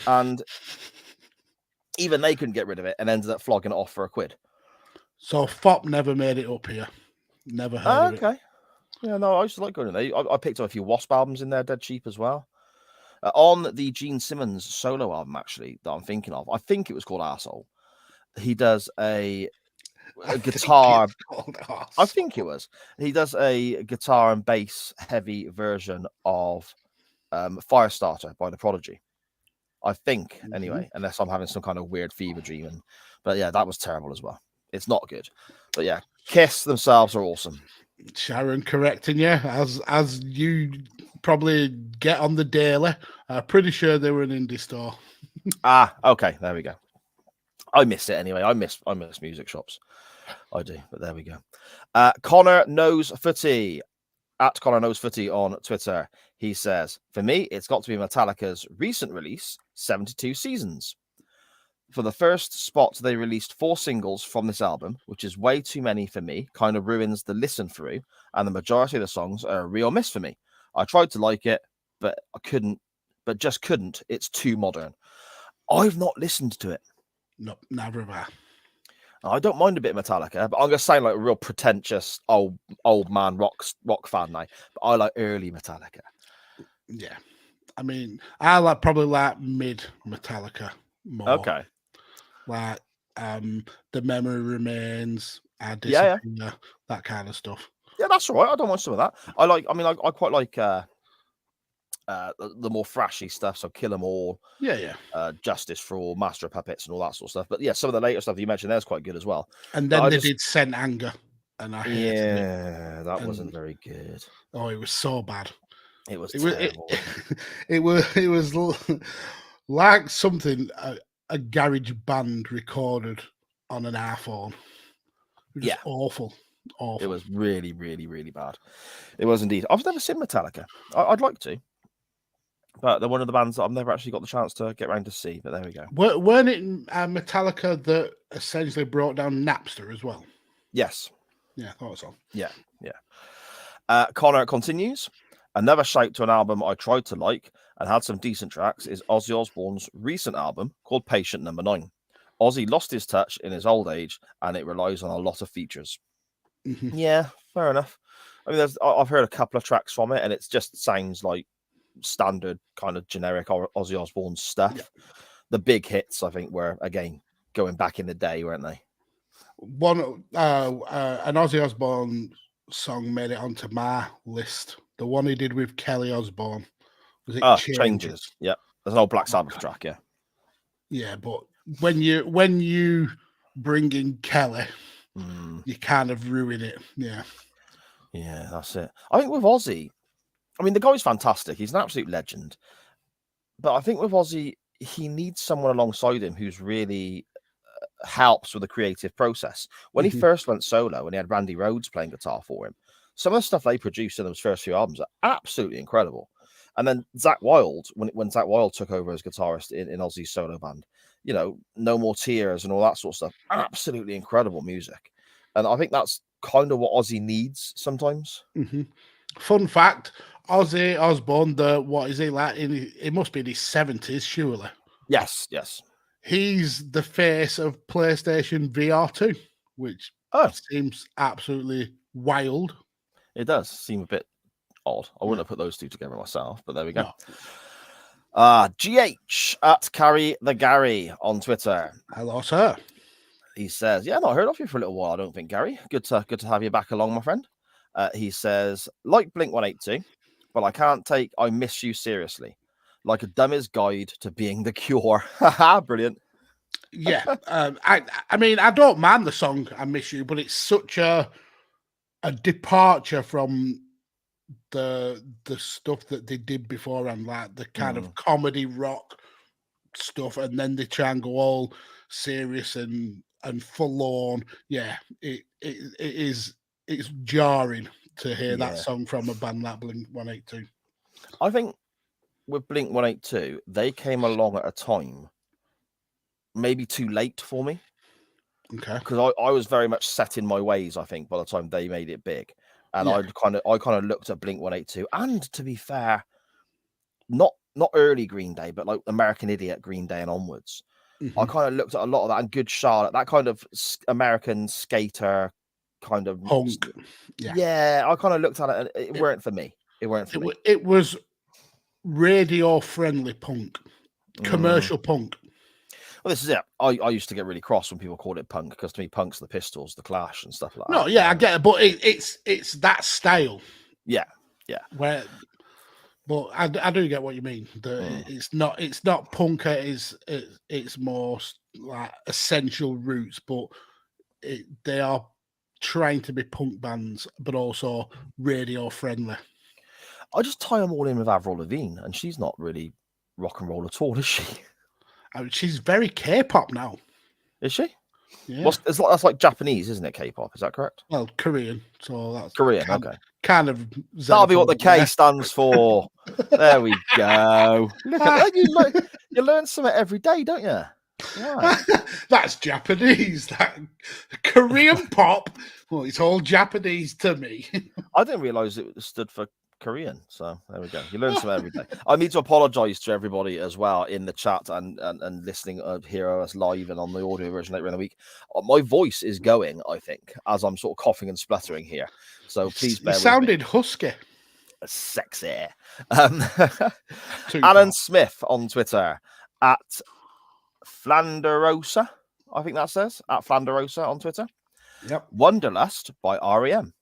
And even they couldn't get rid of it and ended up flogging it off for £1. So FOP never made it up here. Never heard of it. Okay. Yeah, no, I used to like going in there. I picked up a few Wasp albums in there, dead cheap as well. On the Gene Simmons solo album, actually, that I'm thinking of, I think it was called Arsehole. He does a guitar. I think it was. He does a guitar and bass heavy version of Firestarter by The Prodigy. I think, anyway, unless I'm having some kind of weird fever dream. But yeah, that was terrible as well. It's not good. But yeah, Kiss themselves are awesome. Sharon correcting you, as you probably get on the daily. Pretty sure they were an indie store. Okay, there we go. I miss it anyway. I miss music shops. I do, but there we go. Connor Knows Footy, at Connor Knows Footy on Twitter. He says, for me, it's got to be Metallica's recent release, 72 Seasons. For the first spot, they released 4 singles from this album, which is way too many for me, kind of ruins the listen through, and the majority of the songs are a real miss for me. I tried to like it, but just couldn't. It's too modern. I've not listened to it. No, never have I. I don't mind a bit of Metallica, but I'm going to sound like a real pretentious old man rock fan now. But I like early Metallica. Yeah. I mean, I probably like mid Metallica more. Okay. Like The Memory Remains, Disappear, that kind of stuff. Yeah, that's all right. I don't mind some of that. I quite like the more thrashy stuff. So Kill 'Em All, Justice for All, Master of Puppets, and all that sort of stuff. But yeah, some of the later stuff you mentioned there's quite good as well. And then they did Sent Anger, and I hated it. That wasn't very good. Oh, it was so bad. It was terrible. It was like something a garage band recorded on an iPhone. It was awful. It was really, really, really bad. It was indeed. I've never seen Metallica. I'd like to, but they're one of the bands that I've never actually got the chance to get around to see. But there we go. Weren't it Metallica that essentially brought down Napster as well? Yes. Yeah, I thought so. Yeah. Connor continues. Another shout to an album I tried to like and had some decent tracks is Ozzy Osbourne's recent album called Patient Number 9. Ozzy lost his touch in his old age, and it relies on a lot of features. Mm-hmm. Yeah, fair enough. I mean, I've heard a couple of tracks from it, and it just sounds like standard kind of generic Ozzy Osbourne stuff. Yeah. The big hits, I think, were, again, going back in the day, weren't they? An Ozzy Osbourne song made it onto my list. The one he did with Kelly Osbourne. Was it Changes? Yeah. There's an old Black Sabbath track, yeah. Yeah, but when you bring in Kelly, you kind of ruin it. Yeah. Yeah, that's it. I think with Ozzy, I mean, the guy's fantastic. He's an absolute legend. But I think with Ozzy, he needs someone alongside him who's really helps with the creative process. When he first went solo and he had Randy Rhoads playing guitar for him, some of the stuff they produced in those first few albums are absolutely incredible. And then Zakk Wylde, when Zakk Wylde took over as guitarist in Ozzy's solo band, you know, No More Tears and all that sort of stuff, absolutely incredible music. And I think that's kind of what Ozzy needs sometimes. Mm-hmm. Fun fact, Ozzy Osbourne, what is he like? It must be in his 70s, surely. Yes. He's the face of PlayStation VR 2, which seems absolutely wild. It does seem a bit odd. I wouldn't have put those two together myself, but there we go. No. GH at Carry the Gary on Twitter. Hello, sir. He says, "Yeah, not heard of you for a little while, I don't think, Gary. Good to have you back along, my friend." He says, "Like Blink-182, but I can't take I Miss You seriously. Like a dummy's guide to being the Cure." Brilliant. Yeah. I mean, I don't mind the song I Miss You, but it's such a departure from the stuff that they did before, and like the kind of comedy rock stuff, and then they try and go all serious and forlorn. Yeah, it's jarring to hear that song from a band like Blink-182. I think with Blink-182, they came along at a time maybe too late for me. Okay. Because I was very much set in my ways, I think, by the time they made it big. And I kind of looked at Blink-182, and to be fair, not early Green Day, but like American Idiot, Green Day and onwards. I kind of looked at a lot of that, and Good Charlotte, that kind of American skater kind of punk. Yeah, I kind of looked at it, and it weren't for me. It weren't for me. It was radio-friendly punk, commercial punk. Well, this is it. I used to get really cross when people called it punk, because to me, punk's the Pistols, the Clash, and stuff like that. No, yeah, I get it, but it's that style. Yeah. But I do get what you mean. It's not punk. It's more like essential roots, but they are trying to be punk bands, but also radio friendly. I just tie them all in with Avril Lavigne, and she's not really rock and roll at all, is she? I mean, she's very K-pop now. Is she? Yeah. That's like Japanese, isn't it? K-pop, is that correct? Well, Korean. So that's Korean. Okay. Kind of. That'll be what the K stands for. There we go. Look at that. You learn something every day, don't you? Wow. That's Japanese. That Korean pop. Well, it's all Japanese to me. I didn't realise it stood for Korean, so there we go. You learn something every day. I need to apologise to everybody as well in the chat and listening hear us live and on the audio version later in the week. My voice is going, I think, as I'm sort of coughing and spluttering here. So please bear with me. Sounded husky. Sexy. Alan Smith on Twitter at Flanderosa, I think that says, at Flanderosa on Twitter. Yep. Wanderlust by REM.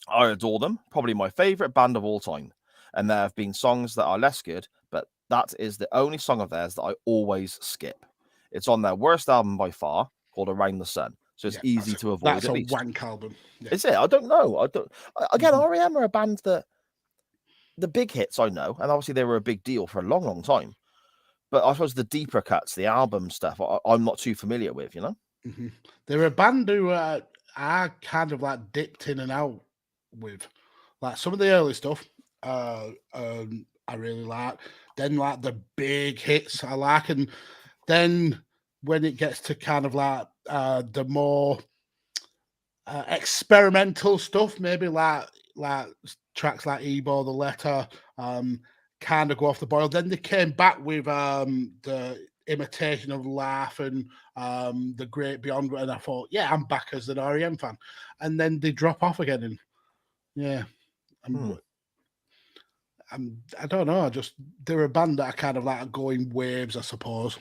I adore them, probably my favourite band of all time. and there have been songs that are less good, but that is the only song of theirs that I always skip. It's on their worst album by far, called Around the Sun, so it's easy to avoid. That's at a least. wank album. Yeah. Is it? I don't know. Again, R.E.M. are a band that the big hits I know, and obviously they were a big deal for a long, long time. But I suppose the deeper cuts, the album stuff, I'm not too familiar with, you know? Mm-hmm. They're a band who I kind of like dipped in and out with. Like some of the early stuff I really like. Then like the big hits I like. And then when it gets to kind of like the more experimental stuff, maybe like tracks like Ebo, The Letter, kind of go off the boil. Then they came back with the Imitation of Life and The Great Beyond, and I thought, yeah, I'm back as an R.E.M. fan. And then they drop off again, and yeah, I don't know. They're a band that I kind of like going waves, I suppose.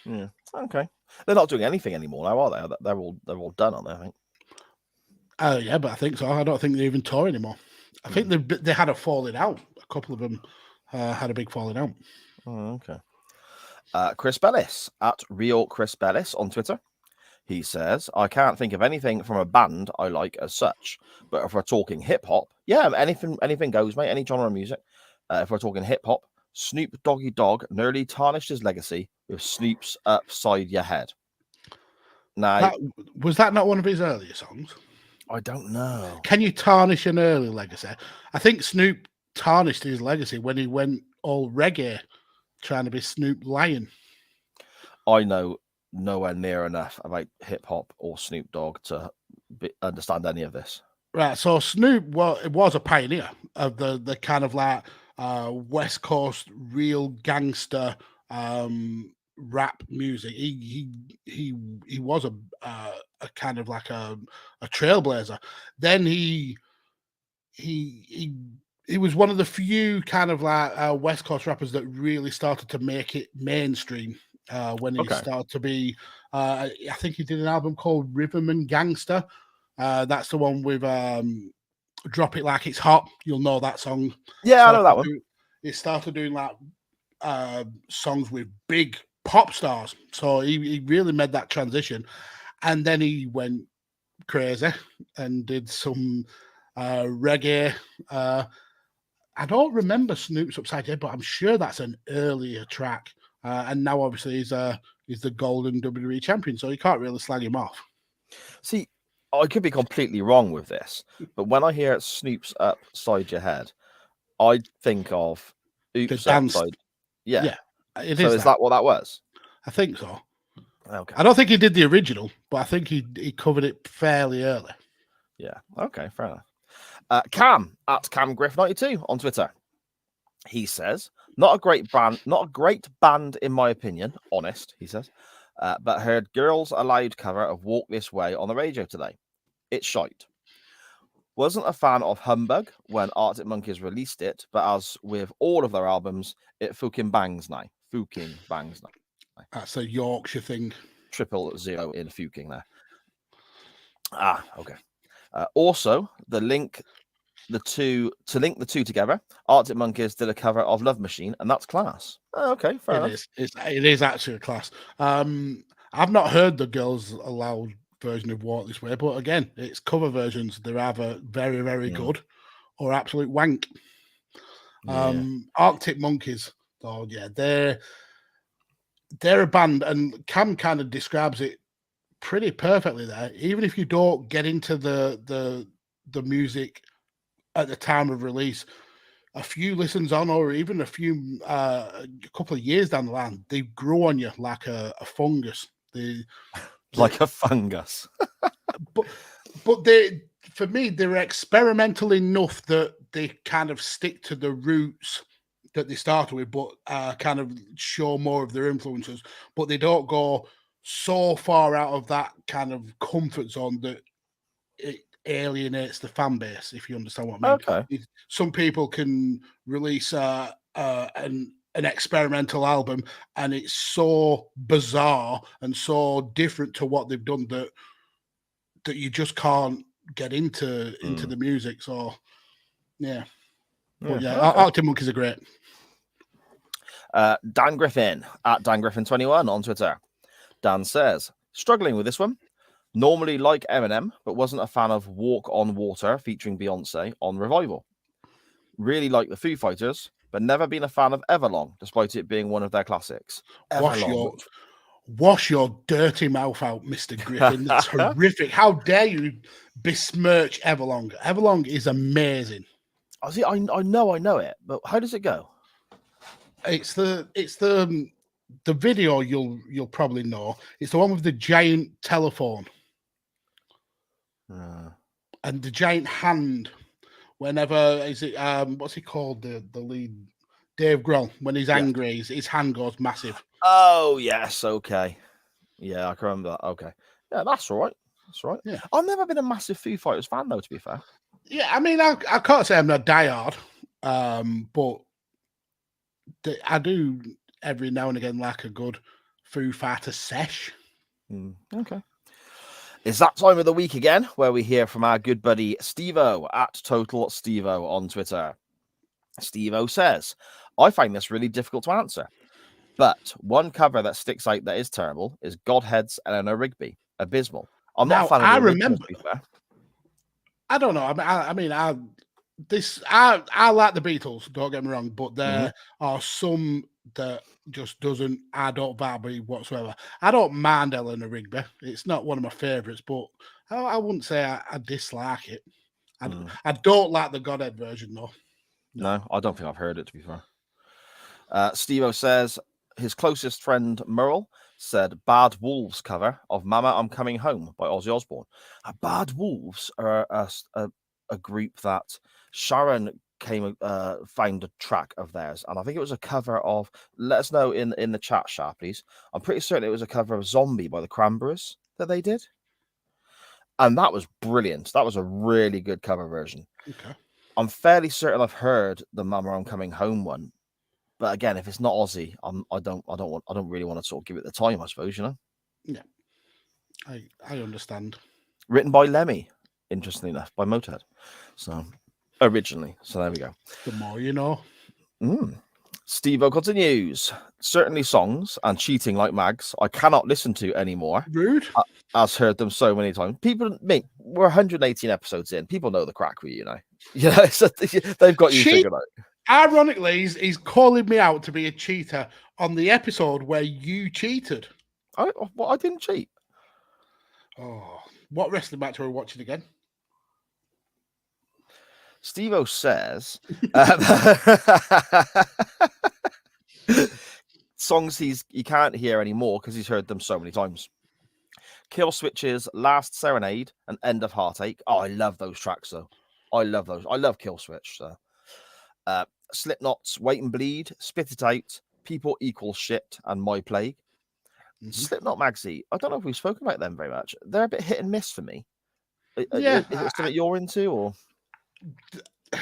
Yeah. Okay. They're not doing anything anymore now, are they? They're all done, aren't they? I think. Yeah, but I think so. I don't think they even tour anymore. I think they had a falling out. A couple of them had a big falling out. Oh, okay. Chris Bellis at Real Chris Bellis on Twitter. He says, I can't think of anything from a band I like as such. But if we're talking hip hop, yeah, anything goes, mate. Any genre of music. If we're talking hip hop, Snoop Doggy Dogg nearly tarnished his legacy with Snoop's Upside Your Head. Now, was that not one of his earlier songs? I don't know. Can you tarnish an early legacy? I think Snoop tarnished his legacy when he went all reggae, trying to be Snoop Lion. I know nowhere near enough about hip hop or Snoop Dogg to understand any of this. Right. So Snoop was a pioneer of the kind of like West Coast real gangster rap music. He was a kind of like a trailblazer. Then he was one of the few kind of like West Coast rappers that really started to make it mainstream when he started to be. I think he did an album called Rhythm and Gangster. That's the one with Drop It Like It's Hot. You'll know that song. Yeah, I know that one. He started doing like songs with big pop stars. So he really made that transition. And then he went crazy and did some reggae. I don't remember Snoop's Upside Down, but I'm sure that's an earlier track. And now obviously he's the golden WWE champion, so you can't really slag him off. See, I could be completely wrong with this, but when I hear Snoop's Upside Your Head, I think of Oops Upside. Yeah. It so is that what that was? I think so. Okay. I don't think he did the original, but I think he covered it fairly early. Yeah. Okay. Fair enough. Cam at CamGriff92 on Twitter. He says, not a great band in my opinion. Honest, he says, but heard Girls Aloud cover of Walk This Way on the radio today. It's shite. Wasn't a fan of Humbug when Arctic Monkeys released it, but as with all of their albums, it fucking bangs now. Fucking bangs now. That's a Yorkshire thing. 000 in fucking there. Okay. Also, to link the two together, Arctic Monkeys did a cover of Love Machine, and that's class. Okay, fair enough. It is actually a class. I've not heard the Girls Aloud version of Walk This Way, but again, it's cover versions. They're either very, very good or absolute wank. Arctic Monkeys, oh yeah, they're a band, and Cam kind of describes it pretty perfectly there. Even if you don't get into the music at the time of release, a few listens on, or even a couple of years down the line, they grow on you like a fungus. Like a fungus. but they, for me, they're experimental enough that they kind of stick to the roots that they started with, but kind of show more of their influences. But they don't go so far out of that kind of comfort zone that it alienates the fan base, if you understand what I mean. Okay. Some people can release an experimental album and it's so bizarre and so different to what they've done that you just can't get into the music. So yeah. But yeah, Arctic Monkeys are great. Dan Griffin at Dan Griffin 21 on Twitter. Dan says, struggling with this one. Normally like Eminem, but wasn't a fan of Walk on Water featuring Beyonce on Revival. Really like the Foo Fighters, but never been a fan of Everlong, despite it being one of their classics. Wash your dirty mouth out, Mr. Griffin. That's horrific. How dare you besmirch Everlong? Everlong is amazing. I know it, but how does it go? It's the video you'll probably know. It's the one with the giant telephone and the giant hand. Whenever is it? What's he called? The lead, Dave Grohl. When he's angry, his hand goes massive. Oh yes, okay. Yeah, I can remember that. Okay, yeah, that's all right. That's all right. Yeah, I've never been a massive Foo Fighters fan, though. To be fair. Yeah, I mean, I can't say I'm a diehard, but I do every now and again like a good Foo Fighters sesh. Okay. It's that time of the week again where we hear from our good buddy Steve-O at Total Steve-O on Twitter. Steve-O says, I find this really difficult to answer, but one cover that sticks out that is terrible is Godhead's Eleanor Rigby. Abysmal. I'm not a fan of the original, to be fair. I don't know. I like the Beatles, don't get me wrong, but there are some that just doesn't add up vibe whatsoever. I don't mind Eleanor Rigby. It's not one of my favourites, but I wouldn't say I dislike it. I don't like the Godhead version, though. No, I don't think I've heard it, to be fair. Steve-O says his closest friend, Merle, said Bad Wolves cover of Mama, I'm Coming Home by Ozzy Osbourne. Bad Wolves are a group that Sharon found a track of theirs, and I think it was a cover of, let us know in the chat, Sha, please. I'm pretty certain it was a cover of Zombie by the Cranberries that they did. And that was brilliant. That was a really good cover version. Okay. I'm fairly certain I've heard the Mama I'm Coming Home one. But again, if it's not Ozzy, I don't really want to sort of give it the time, I suppose, you know? Yeah. I understand. Written by Lemmy, interestingly enough, by Motorhead. So originally. So there we go. The more you know. Steve-O continues. Certainly songs and cheating like Mags I cannot listen to anymore. Rude. I've heard them so many times. People, mate, we're 118 episodes in. People know the crack with you know. Yeah, so they've got you figured out. Ironically, he's calling me out to be a cheater on the episode where you cheated. I didn't cheat. Oh, what wrestling match are we watching again? Steve-O says songs he can't hear anymore because he's heard them so many times. Kill Switch's Last Serenade and End of Heartache. Oh, I love those tracks though. I love those. I love Kill Switch. So. Slipknot's Wait and Bleed, Spit It Out, People Equal Shit, and My Plague. Slipknot, Magsy, I don't know if we've spoken about them very much. They're a bit hit and miss for me. Yeah, is it something that you're into, or?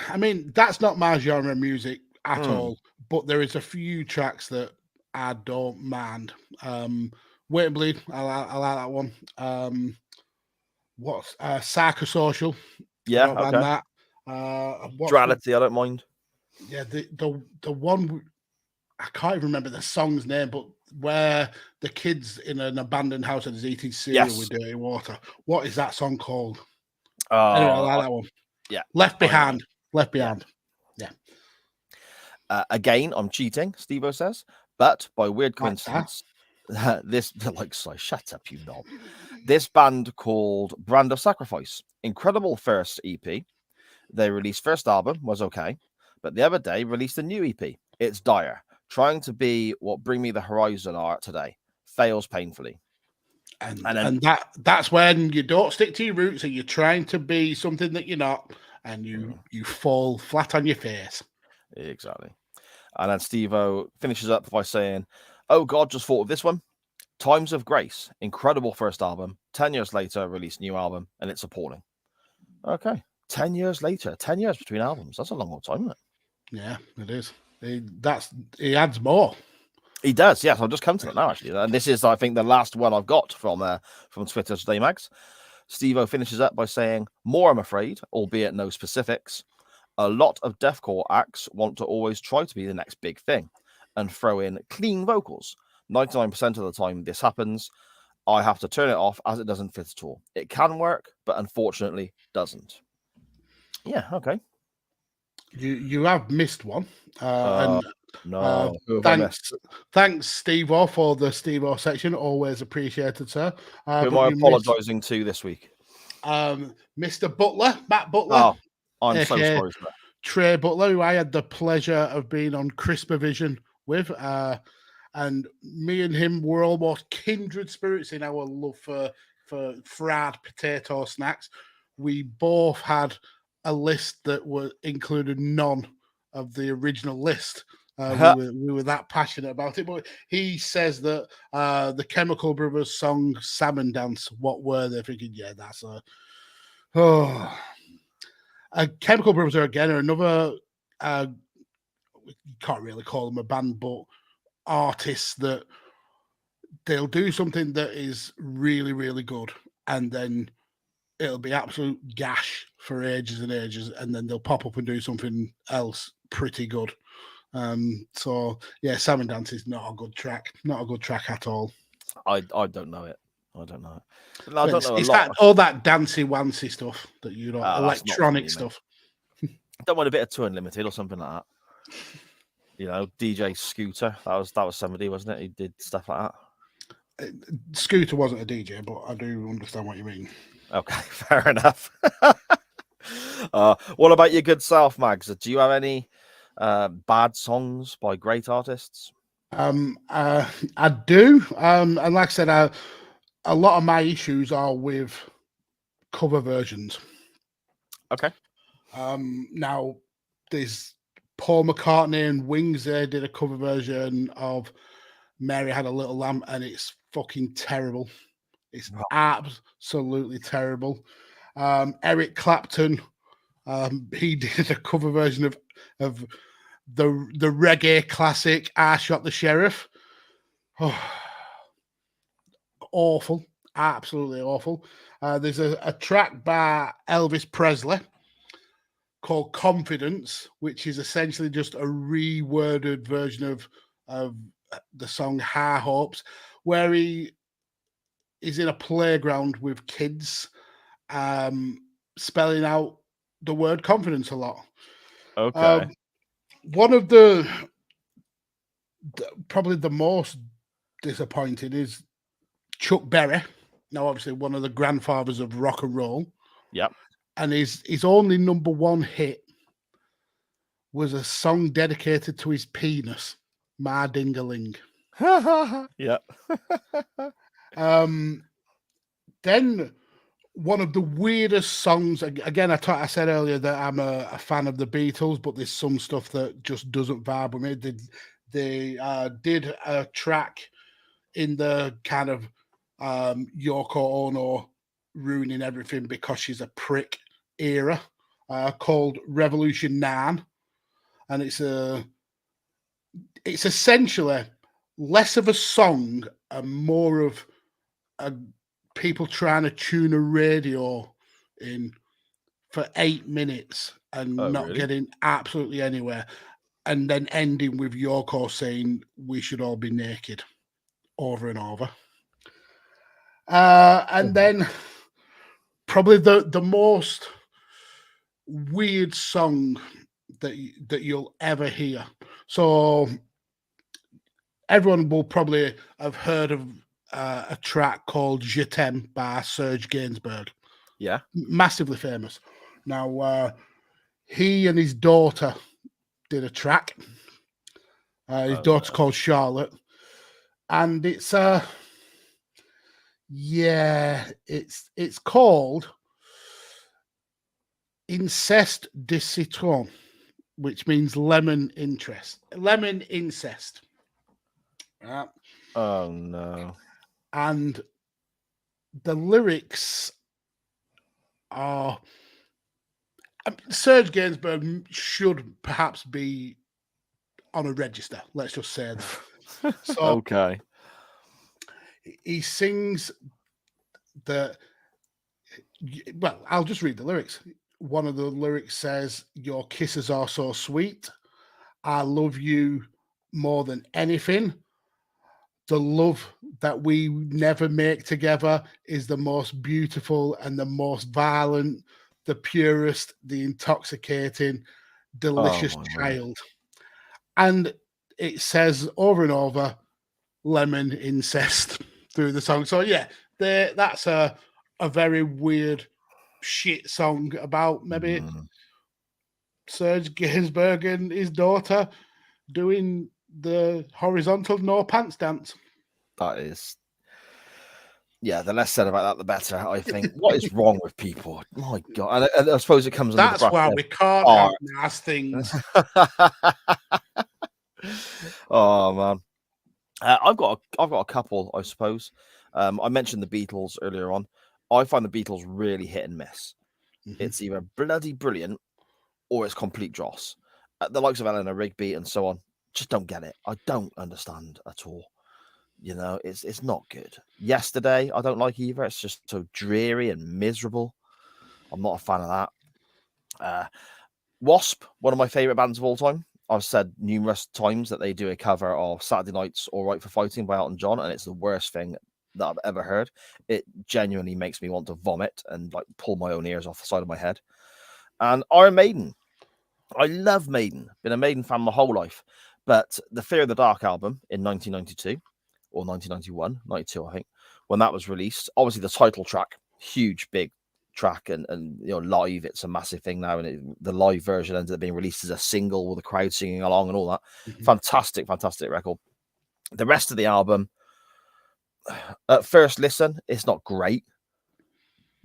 I mean, that's not my genre of music at all, but there is a few tracks that I don't mind. Wait and Bleed, I like that one. What's Psychosocial? Yeah, I don't mind that. Duality, I don't mind. Yeah, the one I can't even remember the song's name, but where the kids in an abandoned house and is eating cereal with dirty water. What is that song called? Anyway, I like that one. Yeah, Left Behind. Left Behind. Yeah. Again, I'm cheating. Steve-O says, but by weird coincidence, this shut up, you knob. This band called Brand of Sacrifice, incredible first EP. They released first album was okay, but the other day released a new EP. It's dire, trying to be what Bring Me the Horizon are today. Fails painfully. And that's when you don't stick to your roots and you're trying to be something that you're not, and you fall flat on your face. Exactly. And then Steve-O finishes up by saying, oh God, just thought of this one. Times of Grace, incredible first album. 10 years later, released new album, and it's appalling. Okay. 10 years later, 10 years between albums. That's a long old time, isn't it? Yeah, it is. He adds more. He does, yes. I'll just come to that now, actually. And this is, I think, the last one I've got from Twitter today, Mags. Steve-O finishes up by saying, more, I'm afraid, albeit no specifics. A lot of deathcore acts want to always try to be the next big thing and throw in clean vocals. 99% of the time this happens, I have to turn it off as it doesn't fit at all. It can work, but unfortunately doesn't. Yeah, okay. You have missed one. No, who have I missed? Thanks, Steve-O, for the Steve-O section. Always appreciated, sir. Who am I apologising to this week? Mr. Butler, Matt Butler. Oh, I'm so sorry, sir. Trey Butler, who I had the pleasure of being on Crispavision with. And me and him were almost kindred spirits in our love for fried potato snacks. We both had a list that included none of the original list. We were that passionate about it. But he says that the Chemical Brothers song Salmon Dance, what were they? Thinking, yeah, that's Chemical Brothers are another, you can't really call them a band, but artists that they'll do something that is really, really good, and then it'll be absolute gash for ages and ages, and then they'll pop up and do something else pretty good. So yeah, Salmon Dance is not a good track at all. I don't know it. I don't know it. No, I don't know it's all that dancey wancy stuff that you know, electronic stuff. Don't want a bit of Two Unlimited or something like that. You know, DJ Scooter. That was somebody, wasn't it? He did stuff like that. Scooter wasn't a DJ, but I do understand what you mean. Okay, fair enough. What about your good self, Mags? Do you have any bad songs by great artists? I do. And like I said, a lot of my issues are with cover versions. Okay. Now there's Paul McCartney and Wings. They did a cover version of Mary Had a Little Lamb, and it's fucking terrible. It's absolutely terrible. Eric Clapton, he did a cover version of the reggae classic I Shot the Sheriff. Oh, awful, absolutely awful. There's a track by Elvis Presley called Confidence, which is essentially just a reworded version of the song High Hopes, where he is in a playground with kids, spelling out the word confidence a lot. Okay. One of the probably the most disappointing is Chuck Berry. Now, obviously, one of the grandfathers of rock and roll. Yep. And his only number one hit was a song dedicated to his penis, My Ding-a-Ling. Yeah. Then one of the weirdest songs, again, I said earlier that I'm a fan of the Beatles, but there's some stuff that just doesn't vibe with me. They did a track in the kind of Yoko Ono ruining everything because she's a prick era, called Revolution 9. And it's essentially less of a song and more of people trying to tune a radio in for 8 minutes and not getting absolutely anywhere, and then ending with Yoko saying we should all be naked over and over. And then probably the most weird song that you'll ever hear. So everyone will probably have heard of a track called Je T'aime by Serge Gainsbourg. Yeah. Massively famous. Now, he and his daughter did a track. His daughter's called Charlotte. And it's it's called Inceste de Citron, which means lemon incest. Right? Oh no. And the lyrics are Serge Gainsbourg should perhaps be on a register. Let's just say that. So, okay. He sings I'll just read the lyrics. one of the lyrics says, "Your kisses are so sweet. I love you more than anything. The love that we never make together is the most beautiful and the most violent, the purest, the intoxicating, delicious child." And it says over and over, lemon incest through the song. So yeah, that's a very weird shit song about maybe Serge Gainsbourg and his daughter doing the horizontal no pants dance. That is, yeah, the less said about that, the better, I think. What is wrong with people? My God. And I suppose it comes under That's why we can't have nice things. Oh, man. I've got a couple, I suppose. I mentioned the Beatles earlier on. I find the Beatles really hit and miss. It's either bloody brilliant or it's complete dross. The likes of Eleanor Rigby and so on, just don't get it. I don't understand at all. You know, it's not good. Yesterday, I don't like either. It's just so dreary and miserable. I'm not a fan of that. Wasp, one of my favorite bands of all time. I've said numerous times that they do a cover of Saturday Night's All Right for Fighting by Elton John, and it's the worst thing that I've ever heard. It genuinely makes me want to vomit and like pull my own ears off the side of my head. And Iron Maiden. I love Maiden. Been a Maiden fan my whole life. But the Fear of the Dark album in 1992 or 1991, 92, I think, when that was released, obviously the title track, huge, big track, and you know, live, it's a massive thing now, and the live version ended up being released as a single with the crowd singing along and all that. Fantastic record. The rest of the album, at first listen, it's not great,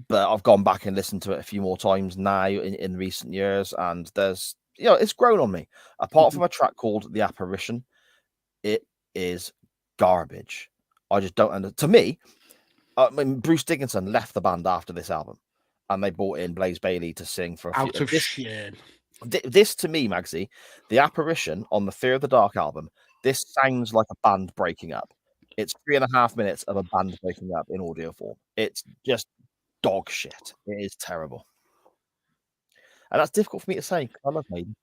but I've gone back and listened to it a few more times now in recent years, and there's, you know, it's grown on me. Apart from a track called The Apparition, it is garbage. I just don't understand. To me, I mean, Bruce Dickinson left the band after this album, and they brought in Blaze Bayley to sing for out of shit. This to me, Magsy, The Apparition on the Fear of the Dark album, this sounds like a band breaking up. It's 3.5 minutes of a band breaking up in audio form. It's just dog shit. It is terrible. And that's difficult for me to say. I love Maiden.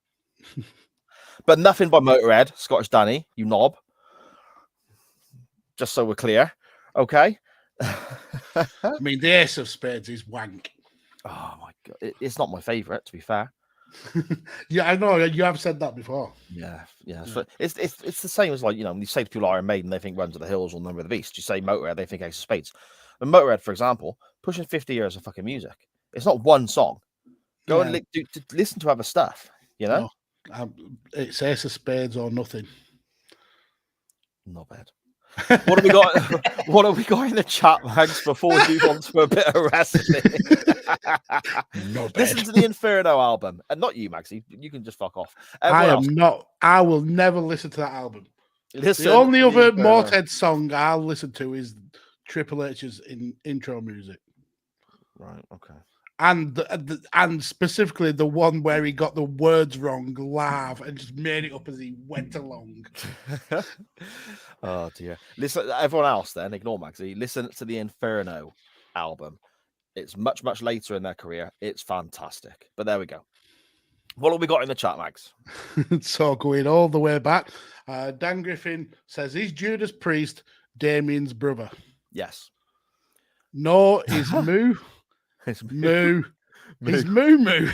But nothing by Motorhead, Scottish Danny, you knob. Just so we're clear. Okay. I mean, the Ace of Spades is wank. Oh my God. It's not my favourite, to be fair. Yeah, I know. You have said that before. Yeah. So it's the same as, like, you know, when you say to people Iron Maiden, they think Runs of the Hills or Number of the Beast. You say Motorhead, they think Ace of Spades. And Motorhead, for example, pushing 50 years of fucking music. It's not one song. Go and listen to other stuff, you know? No, it's Ace of Spades or nothing. Not bad. What have we got? What have we got in the chat, Mags? Before we move on to a bit of wrestling, listen to the Inferno album, and not you, Mags. You can just fuck off. I will never listen to that album. The only other Motorhead song I'll listen to is Triple H's intro music. Right. Okay. And specifically the one where he got the words wrong live and just made it up as he went along. Oh dear. Listen, everyone else then, ignore Maxie. Listen to the Inferno album. It's much, much later in their career. It's fantastic. But there we go. What have we got in the chat, Max? So going all the way back, Dan Griffin says, is Judas Priest Damien's brother? Yes. No, is Moo. His Moo. His Moo.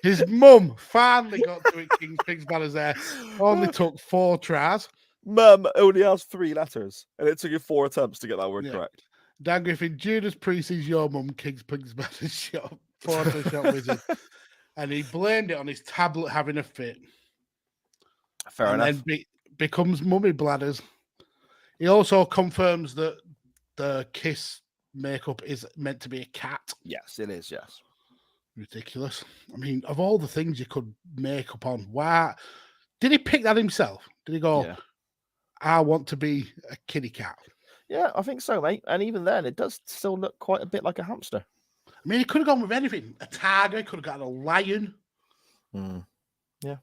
His mum finally got to it. King PigsBladders there. Only took 4 tries. Mum only has 3 letters, and it took you 4 attempts to get that word correct. Dan Griffin, Judas Priest is your mum. King PigsBladders shot Photoshop wizard, and he blamed it on his tablet having a fit. Fair enough. And then becomes Mummy Bladders. He also confirms that the Kiss makeup is meant to be a cat. Yes, it is. Yes. Ridiculous. I mean, of all the things you could make up on, why did he pick that himself? Did he go, I want to be a kitty cat? Yeah, I think so, mate. And even then, it does still look quite a bit like a hamster. I mean, he could have gone with anything. A tiger, he could have gotten a lion. Yeah.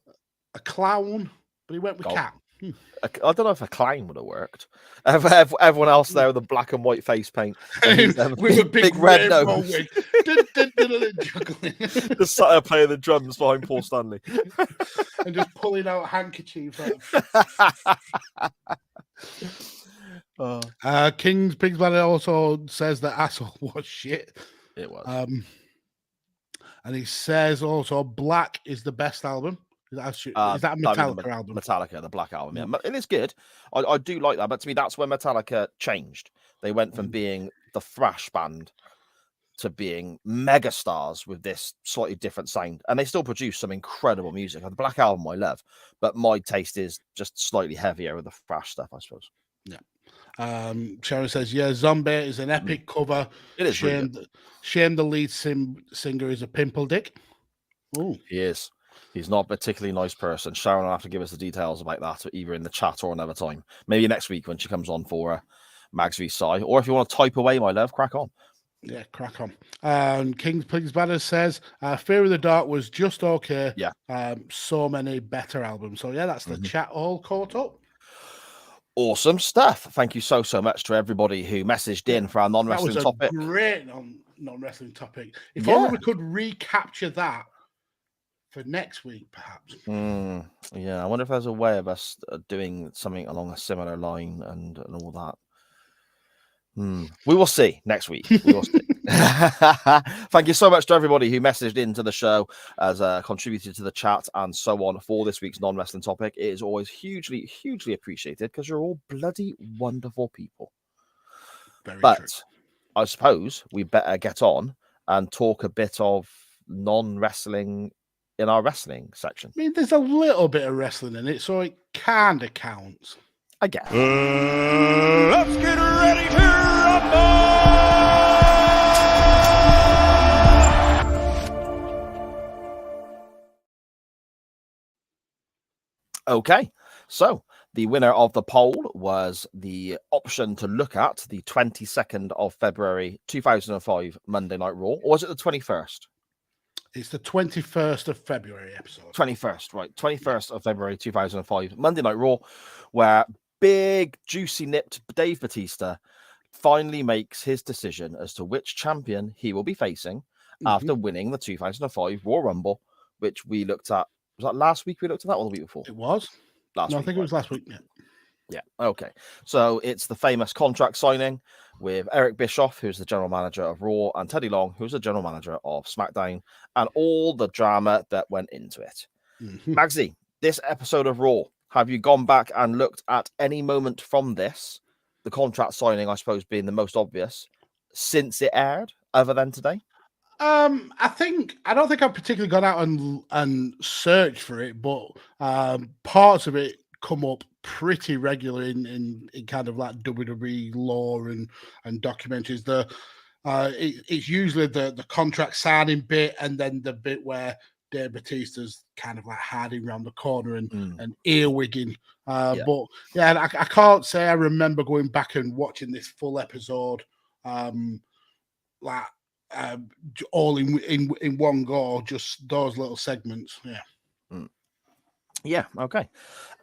A clown, but he went with cat. I don't know if a clown would have worked. Everyone else there with the black and white face paint. With a big red nose. Wig. Juggling. Just sat there playing the drums behind Paul Stanley. And just pulling out handkerchiefs. King PigsBladders also says that Asshole was shit. It was. And he says also Black is the best album. Is that a Metallica album? Metallica, the Black Album. Yeah, it is good. I do like that. But to me, that's when Metallica changed. They went from being the thrash band to being mega stars with this slightly different sound. And they still produce some incredible music. The Black Album I love, but my taste is just slightly heavier with the thrash stuff, I suppose. Yeah. Sharon says, yeah, Zombie is an epic cover. It is. Shame the lead singer is a pimple dick. Ooh. He is. He's not a particularly nice person. Sharon will have to give us the details about that, either in the chat or another time. Maybe next week when she comes on for Mags v Sai. Or if you want to type away, my love, crack on. Yeah, crack on. King PigsBladders says, Fear of the Dark was just okay. Yeah. So many better albums. So, yeah, that's the chat all caught up. Awesome stuff. Thank you so much to everybody who messaged in for our non-wrestling topic. That was a great non-wrestling topic. If only we could recapture that for next week, perhaps. Yeah, I wonder if there's a way of us doing something along a similar line and all that. We will see next week. We will see. Thank you so much to everybody who messaged into the show, as contributed to the chat and so on for this week's non-wrestling topic. It is always hugely appreciated because you're all bloody wonderful people. Very true. I suppose we better get on and talk a bit of non-wrestling in our wrestling section. I mean, there's a little bit of wrestling in it, so it kind of counts. I guess. Let's get ready to rumble! Okay, so the winner of the poll was the option to look at the 22nd of February 2005 Monday Night Raw, or was it the 21st? It's the 21st of February episode. 21st, right. 21st of February 2005 Monday Night Raw, where big, juicy nipped Dave Batista finally makes his decision as to which champion he will be facing after winning the 2005 Royal Rumble, which we looked at. Was that last week we looked at that or the week before? It was. Last week, I think it was last week. Yeah. Okay. So it's the famous contract signing with Eric Bischoff, who's the general manager of Raw, and Teddy Long, who's the general manager of SmackDown, and all the drama that went into it. Magsy, this episode of Raw, have you gone back and looked at any moment from this, the contract signing, I suppose, being the most obvious, since it aired, other than today? I don't think I've particularly gone out and searched for it, but parts of it come up pretty regularly in kind of like WWE lore and documentaries. It's usually the contract signing bit, and then the bit where Dave Batista's kind of like hiding around the corner and earwigging. But yeah, I can't say I remember going back and watching this full episode all in one go, just those little segments. Yeah, okay.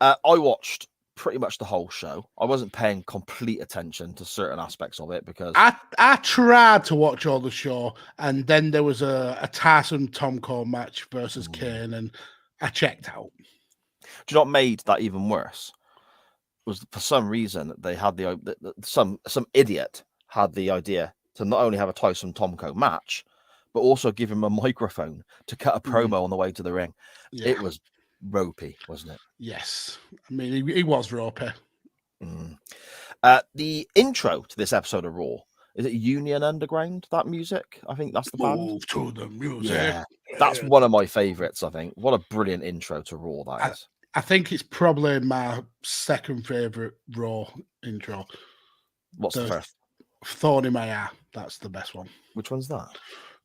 I watched pretty much the whole show. I wasn't paying complete attention to certain aspects of it because I tried to watch all the show, and then there was a Tyson Tomko match versus Kane, and I checked out. Do you know what made that even worse? Was for some reason they had some idiot had the idea to not only have a Tyson Tomko match, but also give him a microphone to cut a promo on the way to the ring. Yeah. It was ropey, wasn't it? Yes. I mean, he was ropey. The intro to this episode of Raw, is it Union Underground, that music? I think that's the band. Move to the music. Yeah. That's one of my favorites, I think. What a brilliant intro to Raw that is. I think it's probably my second favorite Raw intro. What's the first? Thorn in my eye. That's the best one. Which one's that?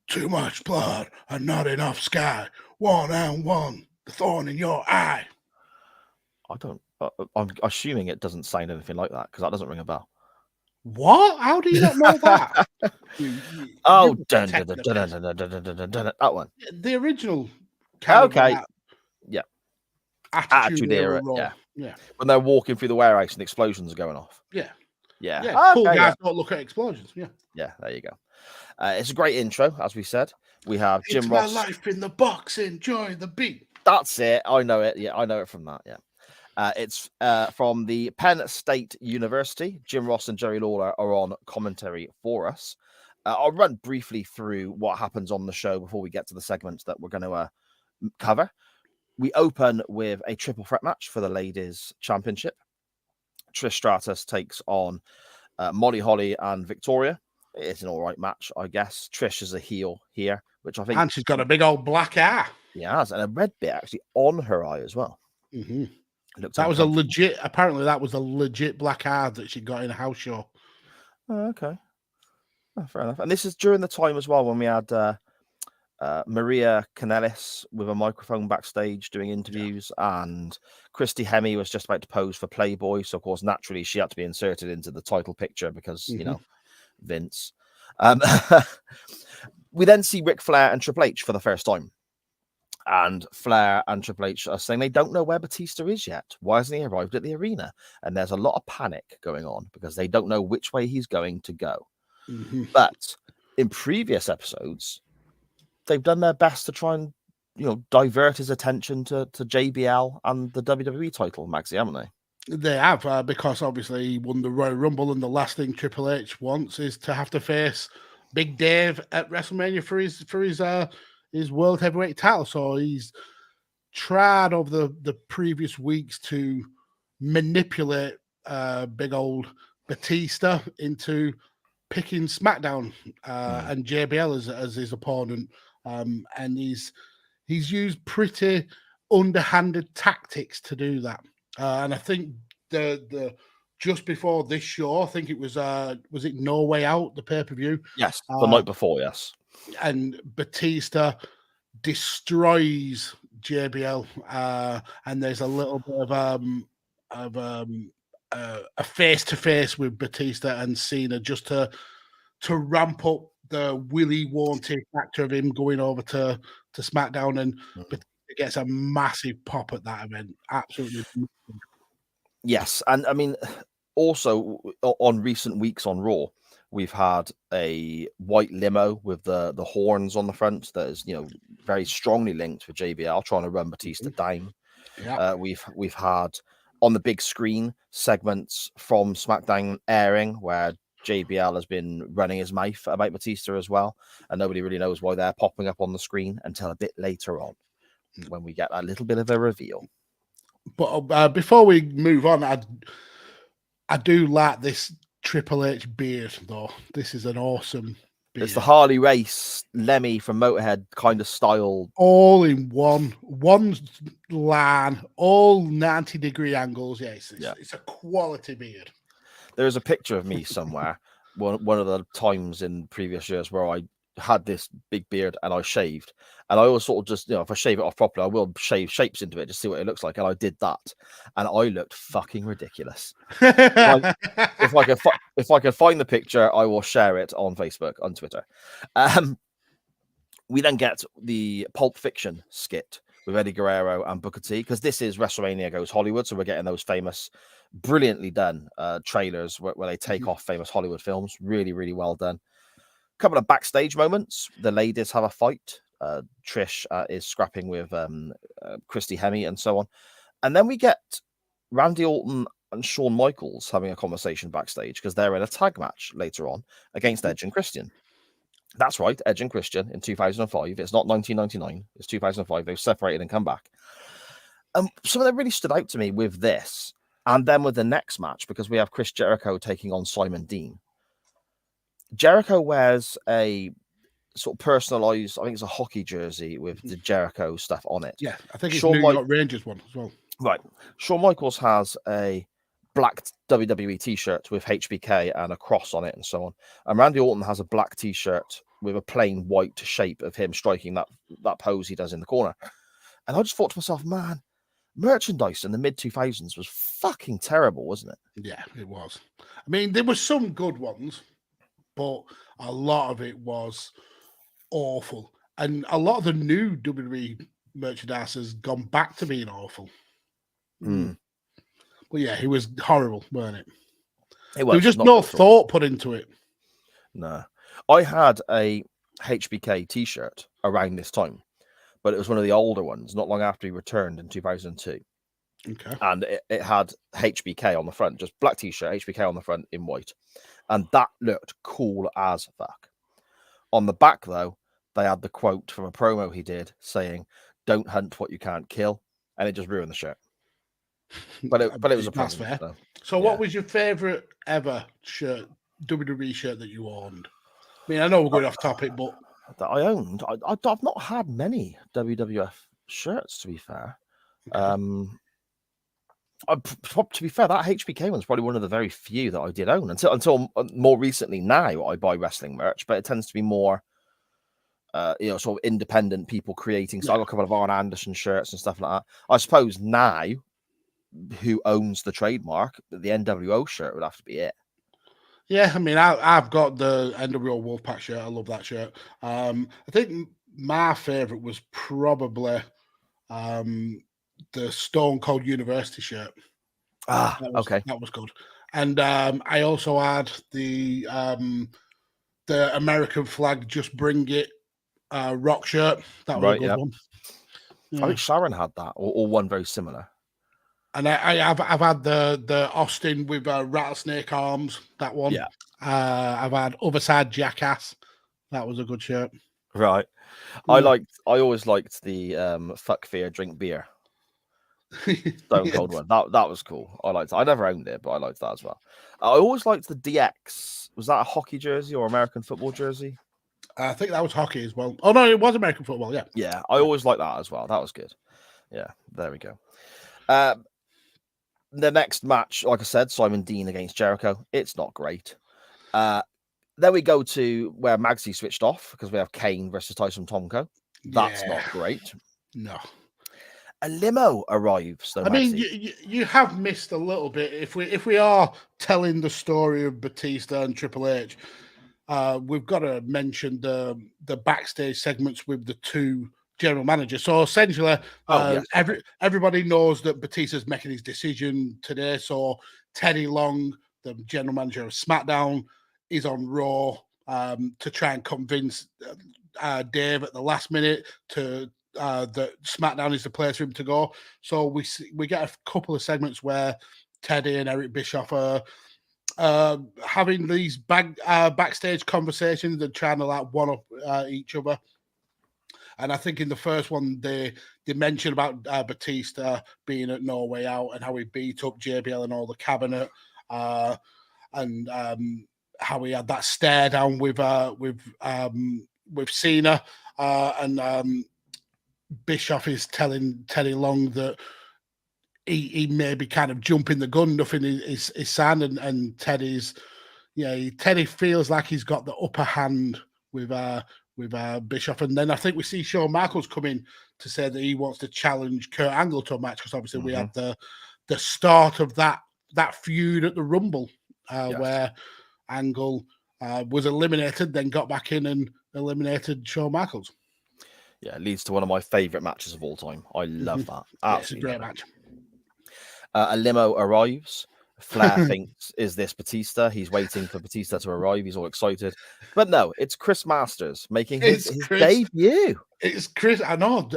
Too much blood and not enough sky. 1-on-1. The thorn in your eye. I'm assuming it doesn't sound anything like that because that doesn't ring a bell. What? How do you not know that? That one. The original. Okay. Yeah. Attitude Era. Yeah. When they're walking through the warehouse and explosions are going off. Yeah. Yeah. Yeah. Cool Okay, guys don't look at explosions. Yeah. Yeah, there you go. It's a great intro, as we said. We have Jim It's Ross. my life in the box. Enjoy the beat. That's it. I know it. Yeah, I know it from that. Yeah. It's from the Penn State University. Jim Ross and Jerry Lawler are on commentary for us. I'll run briefly through what happens on the show before we get to the segments that we're going to cover. We open with a triple threat match for the ladies' championship. Trish Stratus takes on Molly Holly and Victoria. It's an all right match, I guess. Trish is a heel here, which I think... And she's got a big old black eye. Yeah, and a red bit actually on her eye as well. Mm-hmm. That was apparently that was a legit black eye that she got in a house show. Oh, okay. Oh, fair enough. And this is during the time as well when we had Maria Kanellis with a microphone backstage doing interviews, and Christy Hemme was just about to pose for Playboy. So, of course, naturally, she had to be inserted into the title picture because, you know, Vince. We then see Ric Flair and Triple H for the first time. And Flair and Triple H are saying they don't know where Batista is yet. Why hasn't he arrived at the arena? And there's a lot of panic going on because they don't know which way he's going to go. But in previous episodes, they've done their best to try and, you know, divert his attention to JBL and the WWE title, Maxie, haven't they? They have, because obviously he won the Royal Rumble, and the last thing Triple H wants is to have to face Big Dave at WrestleMania for his world heavyweight title. So he's tried over the previous weeks to manipulate big old Batista into picking SmackDown and JBL as his opponent, and he's used pretty underhanded tactics to do that. And I think the just before this show, I think it was it No Way Out, the pay-per-view? Yes, the night before, yes. And Batista destroys JBL, and there's a little bit of a face-to-face with Batista and Cena just to ramp up the Willy Wonky factor of him going over to SmackDown, and Batista gets a massive pop at that event. Absolutely. Yes, and I mean, also on recent weeks on Raw, we've had a white limo with the horns on the front that is, you know, very strongly linked with JBL trying to run Batista down. Yeah. We've had on the big screen segments from SmackDown airing where JBL has been running his mouth about Batista as well, and nobody really knows why they're popping up on the screen until a bit later on when we get a little bit of a reveal. But before we move on, I do like this Triple H beard, though. This is an awesome beard. It's the Harley Race Lemmy from Motorhead kind of style. All in one line, all 90-degree angles. Yeah, it's a quality beard. There is a picture of me somewhere, one of the times in previous years where I had this big beard and I shaved. And I always sort of just, you know, if I shave it off properly, I will shave shapes into it, just see what it looks like. And I did that. And I looked fucking ridiculous. If I can find the picture, I will share it on Facebook, on Twitter. We then get the Pulp Fiction skit with Eddie Guerrero and Booker T, because this is WrestleMania Goes Hollywood. So we're getting those famous, brilliantly done trailers where they take off famous Hollywood films. Really, really well done. A couple of backstage moments. The ladies have a fight. Trish is scrapping with Christy Hemme and so on. And then we get Randy Orton and Shawn Michaels having a conversation backstage because they're in a tag match later on against Edge and Christian. That's right, Edge and Christian in 2005. It's not 1999. It's 2005. They've separated and come back. Something that really stood out to me with this, and then with the next match, because we have Chris Jericho taking on Simon Dean. Jericho wears a sort of personalized, I think it's a hockey jersey with the Jericho stuff on it. Yeah, I think it's New York Rangers one as well. Right. Shawn Michaels has a black WWE t-shirt with HBK and a cross on it and so on. And Randy Orton has a black t-shirt with a plain white shape of him striking that pose he does in the corner. And I just thought to myself, man, merchandise in the mid-2000s was fucking terrible, wasn't it? Yeah, it was. I mean, there were some good ones, but a lot of it was awful. And a lot of the new WWE merchandise has gone back to being awful. But yeah, he was horrible, weren't it? It There was just no thought put into it. No. I had a HBK t-shirt around this time, but it was one of the older ones, not long after he returned in 2002. Okay. And it had HBK on the front, just black t-shirt, HBK on the front in white. And that looked cool as fuck. On the back, though, they had the quote from a promo he did saying, "Don't hunt what you can't kill." And it just ruined the shirt. But it was a That's promo. fair. So what was your favorite ever shirt, WWE shirt that you owned? I mean, I know we're going off topic, but that I owned, I've not had many WWF shirts, to be fair. Okay. To be fair, that HBK one's probably one of the very few that I did own until more recently. Now I buy wrestling merch, but it tends to be more, sort of independent people creating. So I got a couple of Arn Anderson shirts and stuff like that. I suppose now, who owns the trademark, the NWO shirt would have to be it. Yeah, I mean, I've got the NWO Wolfpack shirt. I love that shirt. I think my favorite was probably the Stone Cold University shirt. Okay, that was good. And I also had the American flag, just bring it, rock shirt. That was a good one. Yeah. I think Sharon had that, or one very similar. And I've had the Austin with rattlesnake arms. That one. Yeah. I've had Other Side Jackass. That was a good shirt. Right. Yeah. I always liked the fuck fear, drink beer. Stone Cold one. That was cool. I liked it. I never owned it, but I liked that as well. I always liked the DX. Was that a hockey jersey or American football jersey? I think that was hockey as well. Oh no, it was American football. Yeah. Yeah, I always liked that as well. That was good. Yeah, there we go. The next match, like I said, Simon Dean against Jericho. It's not great. Then we go to where Magsy switched off because we have Kane versus Tyson Tomko. That's not great. No. A limo arrives, though. I mean, you have missed a little bit. If we are telling the story of Batista and Triple H, we've got to mention the backstage segments with the two general managers. So essentially, everybody knows that Batista's making his decision today. So Teddy Long, the general manager of SmackDown, is on Raw to try and convince Dave at the last minute that SmackDown is the place for him to go. So we get a couple of segments where Teddy and Eric Bischoff are having these backstage conversations and trying to like one up each other. And I think in the first one they mentioned about Batista being at No Way Out and how he beat up JBL and all the cabinet, and how he had that stare down with Cena, and Bischoff is telling Teddy Long that he may be kind of jumping the gun, nothing is signed, and Teddy feels like he's got the upper hand with Bischoff. And then I think we see Shawn Michaels come in to say that he wants to challenge Kurt Angle to a match, because obviously we had the start of that feud at the Rumble, where Angle was eliminated, then got back in and eliminated Shawn Michaels. Yeah, it leads to one of my favorite matches of all time. I love that. It's a great match. A limo arrives. Flair thinks, is this Batista? He's waiting for Batista to arrive. He's all excited. But no, it's Chris Masters making his debut. It's Chris. I know.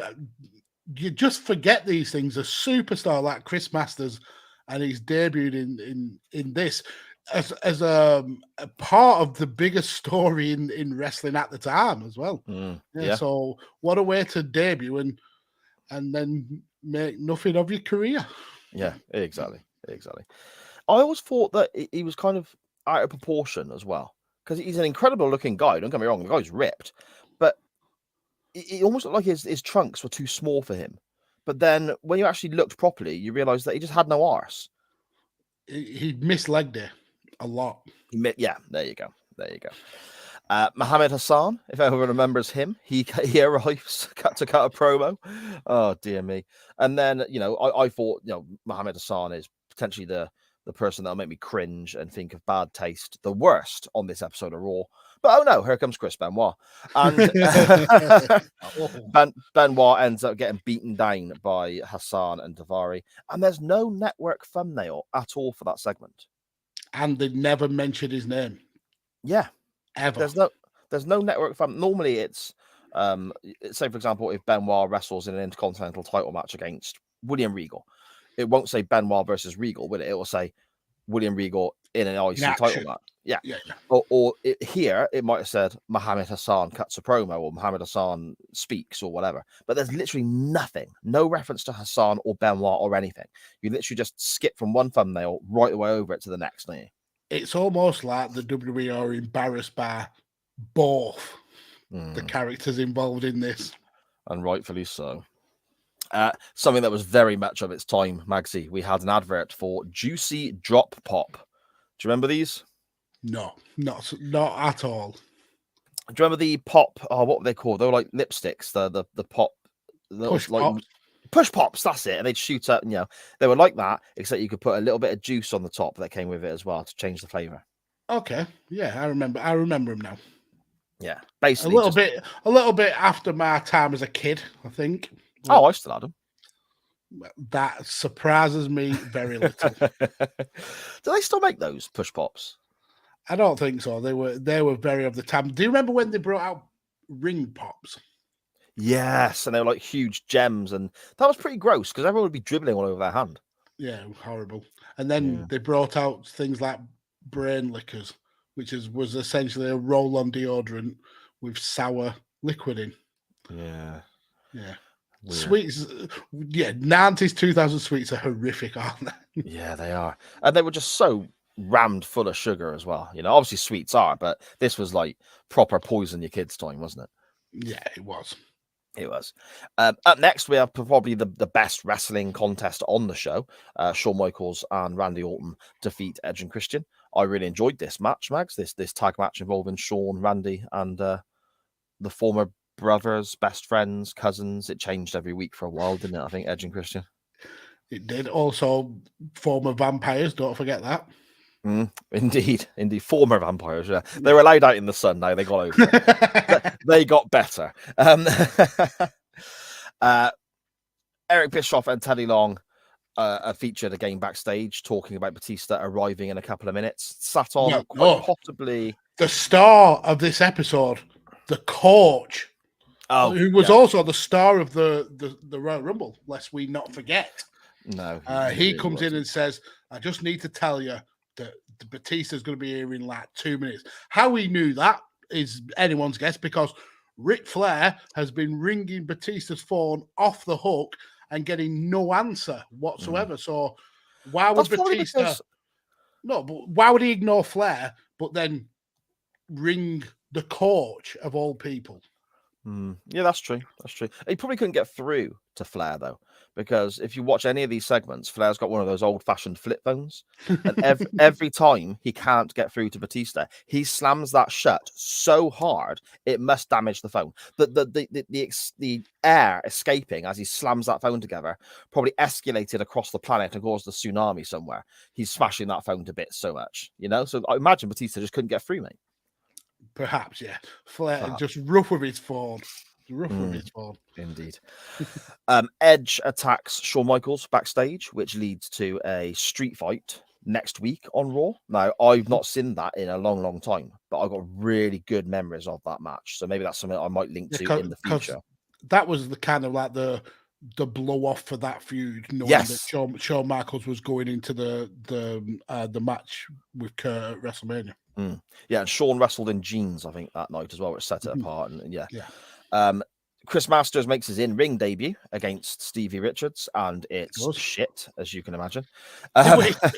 You just forget these things. A superstar like Chris Masters, and he's debuted in this as a part of the biggest story in wrestling at the time as well. So what a way to debut and then make nothing of your career. Yeah, exactly. I always thought that he was kind of out of proportion as well, because he's an incredible looking guy. Don't get me wrong, the guy's ripped, but it almost looked like his trunks were too small for him. But then when you actually looked properly, you realise that he just had no arse. He mislegged it a lot. Yeah, there you go. Muhammad Hassan, if everyone remembers him, he arrives to cut a promo. Oh dear me! And then I thought Muhammad Hassan is potentially the person that'll make me cringe and think of bad taste the worst on this episode of Raw. But oh no, here comes Chris Benoit. And Benoit ends up getting beaten down by Hassan and Daivari. And there's no network thumbnail at all for that segment. And they never mentioned his name. Yeah. Ever. There's no network thumb. Normally it's say for example, if Benoit wrestles in an Intercontinental title match against William Regal, it won't say Benoit versus Regal, will it? It will say William Regal in an IC title match. Yeah. Or here it might have said Muhammad Hassan cuts a promo or Muhammad Hassan speaks or whatever. But there's literally nothing, no reference to Hassan or Benoit or anything. You literally just skip from one thumbnail right away over it to the next. Don't you? It's almost like the WWE are embarrassed by both the characters involved in this. And rightfully so. Something that was very much of its time, Magsy. We had an advert for Juicy Drop Pop. Do you remember these? No, not at all. Do you remember the pop? Oh, what were they called? They were like lipsticks. The pop. Push pops. Push pops. That's it. And they'd shoot up. And, they were like that, except you could put a little bit of juice on the top that came with it as well to change the flavor. Okay, yeah, I remember them now. Yeah, basically a little bit after my time as a kid, I think. Oh, I still had them. That surprises me very little. Do they still make those push pops? I don't think so. They were very of the time. Do you remember when they brought out ring pops? Yes, and they were like huge gems, and that was pretty gross because everyone would be dribbling all over their hand. Yeah, horrible. And then they brought out things like brain liquors, which was essentially a roll-on deodorant with sour liquid in. Yeah. Weird. Sweets, 90s, 2000 sweets are horrific, aren't they? Yeah, they are. And they were just so rammed full of sugar as well. Obviously sweets are, but this was like proper poison your kids' time, wasn't it? Yeah, it was. It was. Up next, we have probably the best wrestling contest on the show. Shawn Michaels and Randy Orton defeat Edge and Christian. I really enjoyed this match, Mags. This tag match involving Shawn, Randy, and the former brothers, best friends, cousins. It changed every week for a while, didn't it? I think Edge and Christian. It did. Also, former vampires. Don't forget that. Indeed. Former vampires. Yeah, they were allowed out in the sun. Now they got over it. They got better. Eric Bischoff and Teddy Long featured again backstage, talking about Batista arriving in a couple of minutes. Sat on possibly the star of this episode, the coach. Who was also the star of the Royal Rumble, lest we not forget. No. He comes in and says, I just need to tell you that the Batista's going to be here in like 2 minutes. How he knew that is anyone's guess, because Ric Flair has been ringing Batista's phone off the hook and getting no answer whatsoever. So why would Batista... No, but why would he ignore Flair, but then ring the coach of all people? Yeah, that's true. He probably couldn't get through to Flair, though, because if you watch any of these segments, Flair's got one of those old-fashioned flip phones, and every time he can't get through to Batista, he slams that shut so hard it must damage the phone. The air escaping as he slams that phone together probably escalated across the planet and caused a tsunami somewhere. He's smashing that phone to bits so much, So I imagine Batista just couldn't get through, mate. Perhaps, yeah. Flair just rough with his phone. Indeed. Edge attacks Shawn Michaels backstage, which leads to a street fight next week on Raw. Now, I've not seen that in a long, long time, but I've got really good memories of that match. So maybe that's something I might link to in the future. That was the kind of like the blow off for that feud, knowing that Shawn Michaels was going into the match with Kurt at WrestleMania. Yeah, and Shawn wrestled in jeans, I think, that night as well, which set it apart. And Chris Masters makes his in-ring debut against Stevie Richards, and it's shit, as you can imagine.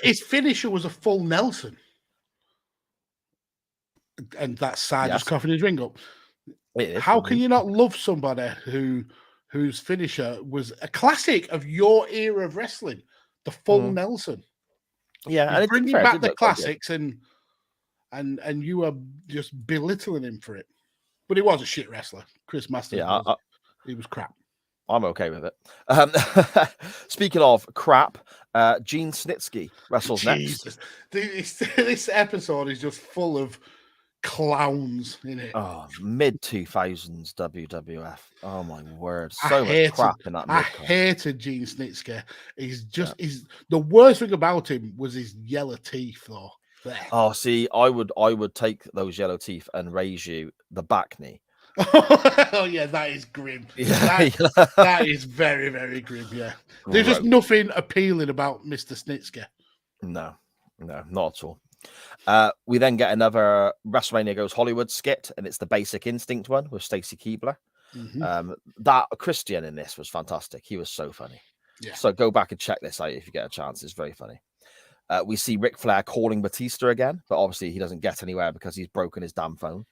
His finisher was a full Nelson. And that's just coughing his ring up. How can you not love somebody whose finisher was a classic of your era of wrestling, the full Nelson? Yeah, and bringing back the classics, and you are just belittling him for it. But he was a shit wrestler. Chris Masters, he was crap. I'm okay with it. Speaking of crap, Gene Snitsky wrestles next. This episode is just full of clowns in it. Oh, mid 2000s WWF. Oh my word. So much crap in that I mid-card. hated Gene Snitsky. He's the worst thing about him was his yellow teeth, though. There. Oh, see, I would take those yellow teeth and raise you the back knee. Oh yeah, that is grim. Yeah. That is very, very grim. Yeah, there's just nothing appealing about Mr. Snitsky. No, not at all. We then get another WrestleMania Goes Hollywood skit, and it's the Basic Instinct one with Stacy Keibler. Mm-hmm. That Christian in this was fantastic. He was so funny. Yeah. So go back and check this out if you get a chance. It's very funny. We see Ric Flair calling Batista again, but obviously he doesn't get anywhere because he's broken his damn phone.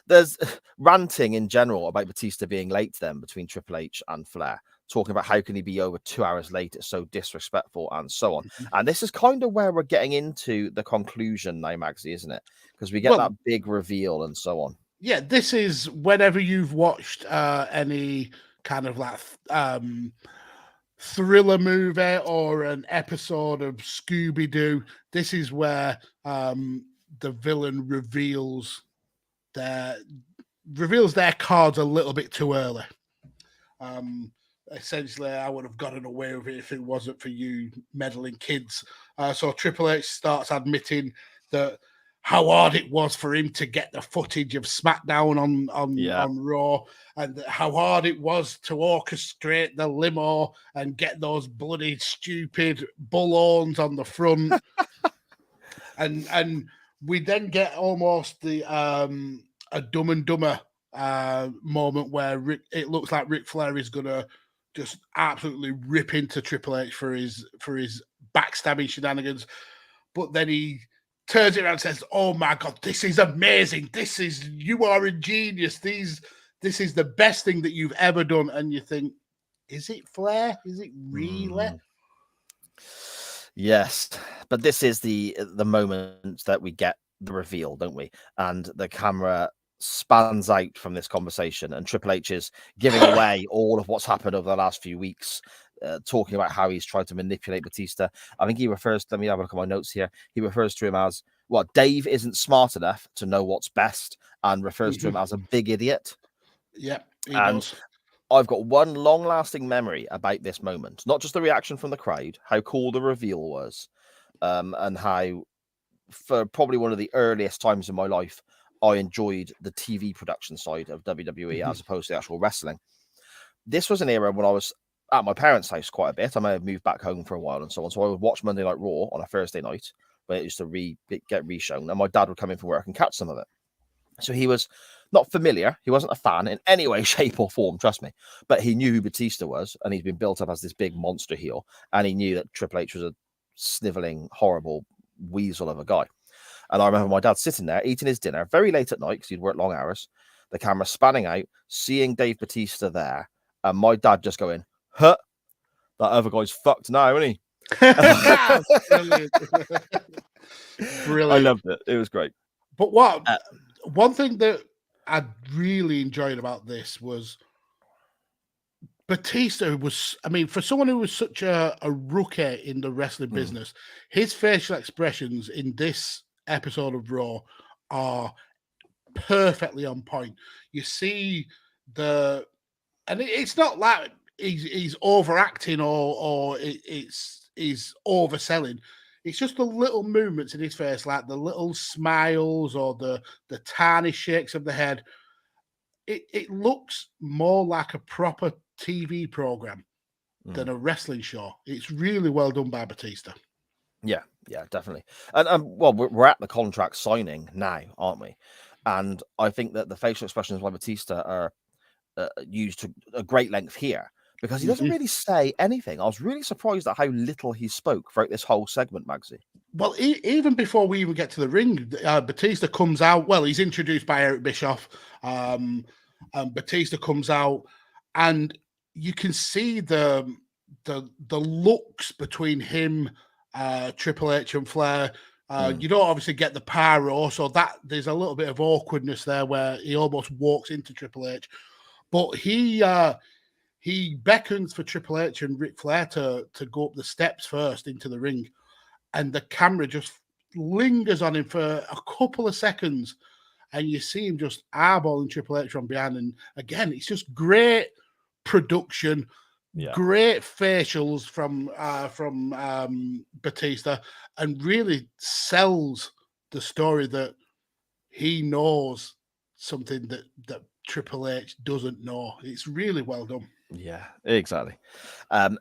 There's ranting in general about Batista being late to them between Triple H and Flair, talking about how can he be over 2 hours late, it's so disrespectful and so on. And this is kind of where we're getting into the conclusion now, Magsy, isn't it? Because we get that big reveal and so on. Yeah, this is whenever you've watched any kind of like thriller movie or an episode of Scooby-Doo, this is where the villain reveals their cards a little bit too early. Essentially, I would have gotten away with it if it wasn't for you meddling kids. So Triple H starts admitting that how hard it was for him to get the footage of SmackDown on Raw, and how hard it was to orchestrate the limo and get those bloody stupid bullhorns on the front. and we then get almost the a Dumb and Dumber moment where it looks like Ric Flair is gonna just absolutely rip into Triple H for his backstabbing shenanigans, but then he turns it around and says, "Oh my God, this is amazing! You are a genius. This is the best thing that you've ever done." And you think, is it Flair? Is it really? Yes, but this is the moment that we get the reveal, don't we? And the camera spans out from this conversation, and Triple H is giving away all of what's happened over the last few weeks, talking about how he's tried to manipulate Batista. I think he refers, let me have a look at my notes here. He refers to him as, Dave isn't smart enough to know what's best, and refers to him as a big idiot. Yeah, and does. I've got one long-lasting memory about this moment, not just the reaction from the crowd, how cool the reveal was, and how, for probably one of the earliest times in my life, I enjoyed the TV production side of WWE as opposed to the actual wrestling. This was an era when I was at my parents' house quite a bit. I may have moved back home for a while and so on. So I would watch Monday Night Raw on a Thursday night when it used to get reshown, and my dad would come in from work and catch some of it. So he was not familiar. He wasn't a fan in any way, shape, or form, trust me. But he knew who Batista was, and he's been built up as this big monster heel. And he knew that Triple H was a sniveling, horrible weasel of a guy. And I remember my dad sitting there eating his dinner very late at night because he'd worked long hours, the camera spanning out, seeing Dave Batista there, and my dad just going, "Huh, that other guy's fucked now, isn't he?" Brilliant. I loved it. It was great. But one thing that I really enjoyed about this was Batista was, I mean, for someone who was such a rookie in the wrestling business, his facial expressions in this episode of Raw are perfectly on point. You see and it's not like he's overacting or he's overselling. It's just the little movements in his face, like the little smiles or the tiny shakes of the head. It looks more like a proper TV program than a wrestling show. It's really well done by Batista. Yeah, definitely. And well, we're at the contract signing now, aren't we? And I think that the facial expressions by Batista are used to a great length here because he doesn't really say anything. I was really surprised at how little he spoke throughout this whole segment, Magsy. Well, even before we even get to the ring, Batista comes out. Well, he's introduced by Eric Bischoff. And Batista comes out, and you can see the looks between him, Triple H, and Flair. You don't obviously get the pyro, so that there's a little bit of awkwardness there where he almost walks into Triple H, but he beckons for Triple H and Ric Flair to go up the steps first into the ring, and the camera just lingers on him for a couple of seconds, and you see him just eyeballing Triple H from behind. And again, it's just great production, great facials from Batista, and really sells the story that he knows something that Triple H doesn't know. It's really well done. Yeah, exactly.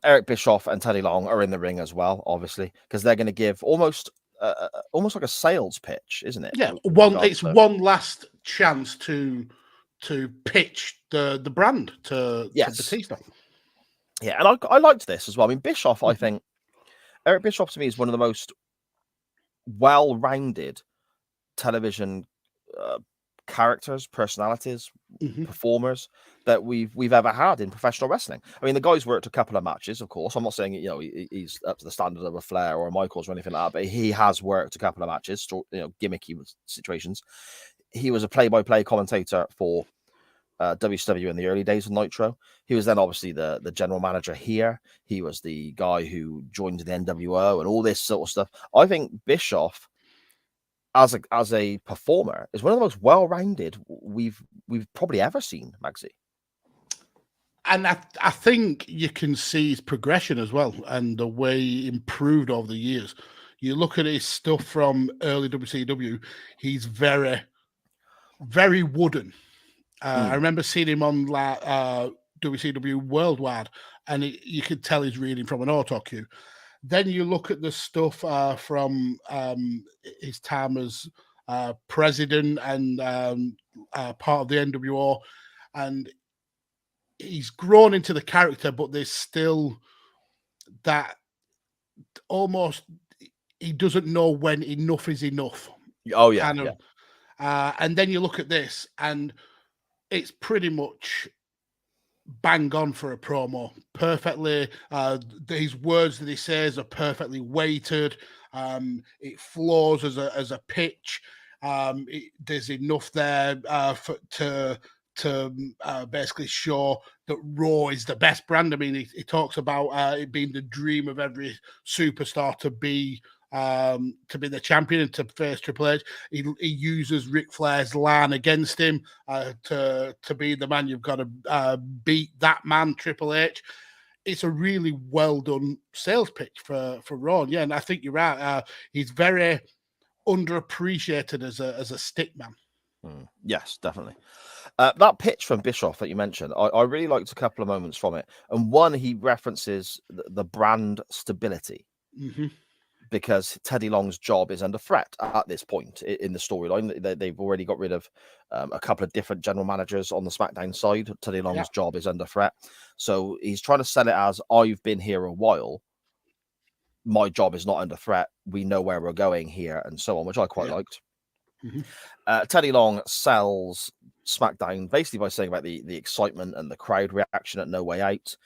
Eric Bischoff and Teddy Long are in the ring as well, obviously, because they're going to give almost like a sales pitch, isn't it? Yeah, one last chance to pitch the brand to Batista. Yeah, and I liked this as well. I mean, Bischoff, I think Eric Bischoff to me is one of the most well-rounded television characters, personalities, performers that we've ever had in professional wrestling. I mean, the guy's worked a couple of matches, of course. I'm not saying he's up to the standard of a Flair or a Michaels or anything like that, but he has worked a couple of matches, gimmicky situations. He was a play-by-play commentator for WCW in the early days of Nitro. He was then obviously the general manager here. He was the guy who joined the NWO and all this sort of stuff. I think Bischoff, as a performer, is one of the most well-rounded we've probably ever seen, Magsy. And I think you can see his progression as well, and the way he improved over the years. You look at his stuff from early WCW, he's very, very wooden. I remember seeing him on WCW Worldwide, and you could tell he's reading from an auto cue. Then you look at the stuff from his time as president and part of the NWO, and he's grown into the character, but there's still that almost he doesn't know when enough is enough. Oh, yeah. Kind of. And then you look at this, and it's pretty much bang on for a promo. Perfectly, these words that he says are perfectly weighted. It flows as a pitch. There's enough there to basically show that Raw is the best brand. I mean, he talks about it being the dream of every superstar to be the champion and to face Triple H. He uses Ric Flair's line against him to be the man. You've got to beat that man, Triple H. It's a really well done sales pitch for Raw. Yeah, and I think you're right. He's very underappreciated as a stick man. Yes, definitely. That pitch from Bischoff that you mentioned, I really liked a couple of moments from it. And one, he references the brand stability. Because Teddy Long's job is under threat at this point in the storyline. They've already got rid of a couple of different general managers on the SmackDown side. Teddy Long's job is under threat. So he's trying to sell it as, I've been here a while. My job is not under threat. We know where we're going here and so on, which I quite liked. Teddy Long sells SmackDown basically by saying about the excitement and the crowd reaction at No Way Out,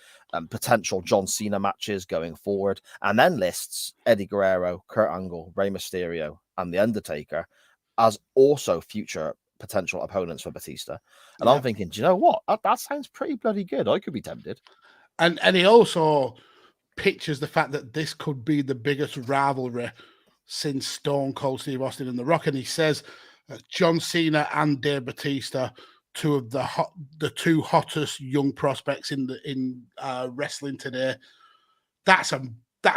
potential John Cena matches going forward, and then lists Eddie Guerrero, Kurt Angle, Rey Mysterio, and The Undertaker as also future potential opponents for Batista. And I'm thinking, do you know what? That sounds pretty bloody good. I could be tempted. And he also pictures the fact that this could be the biggest rivalry since Stone Cold Steve Austin and The Rock, and he says John Cena and Dave Batista, two of the two hottest young prospects in wrestling today. That's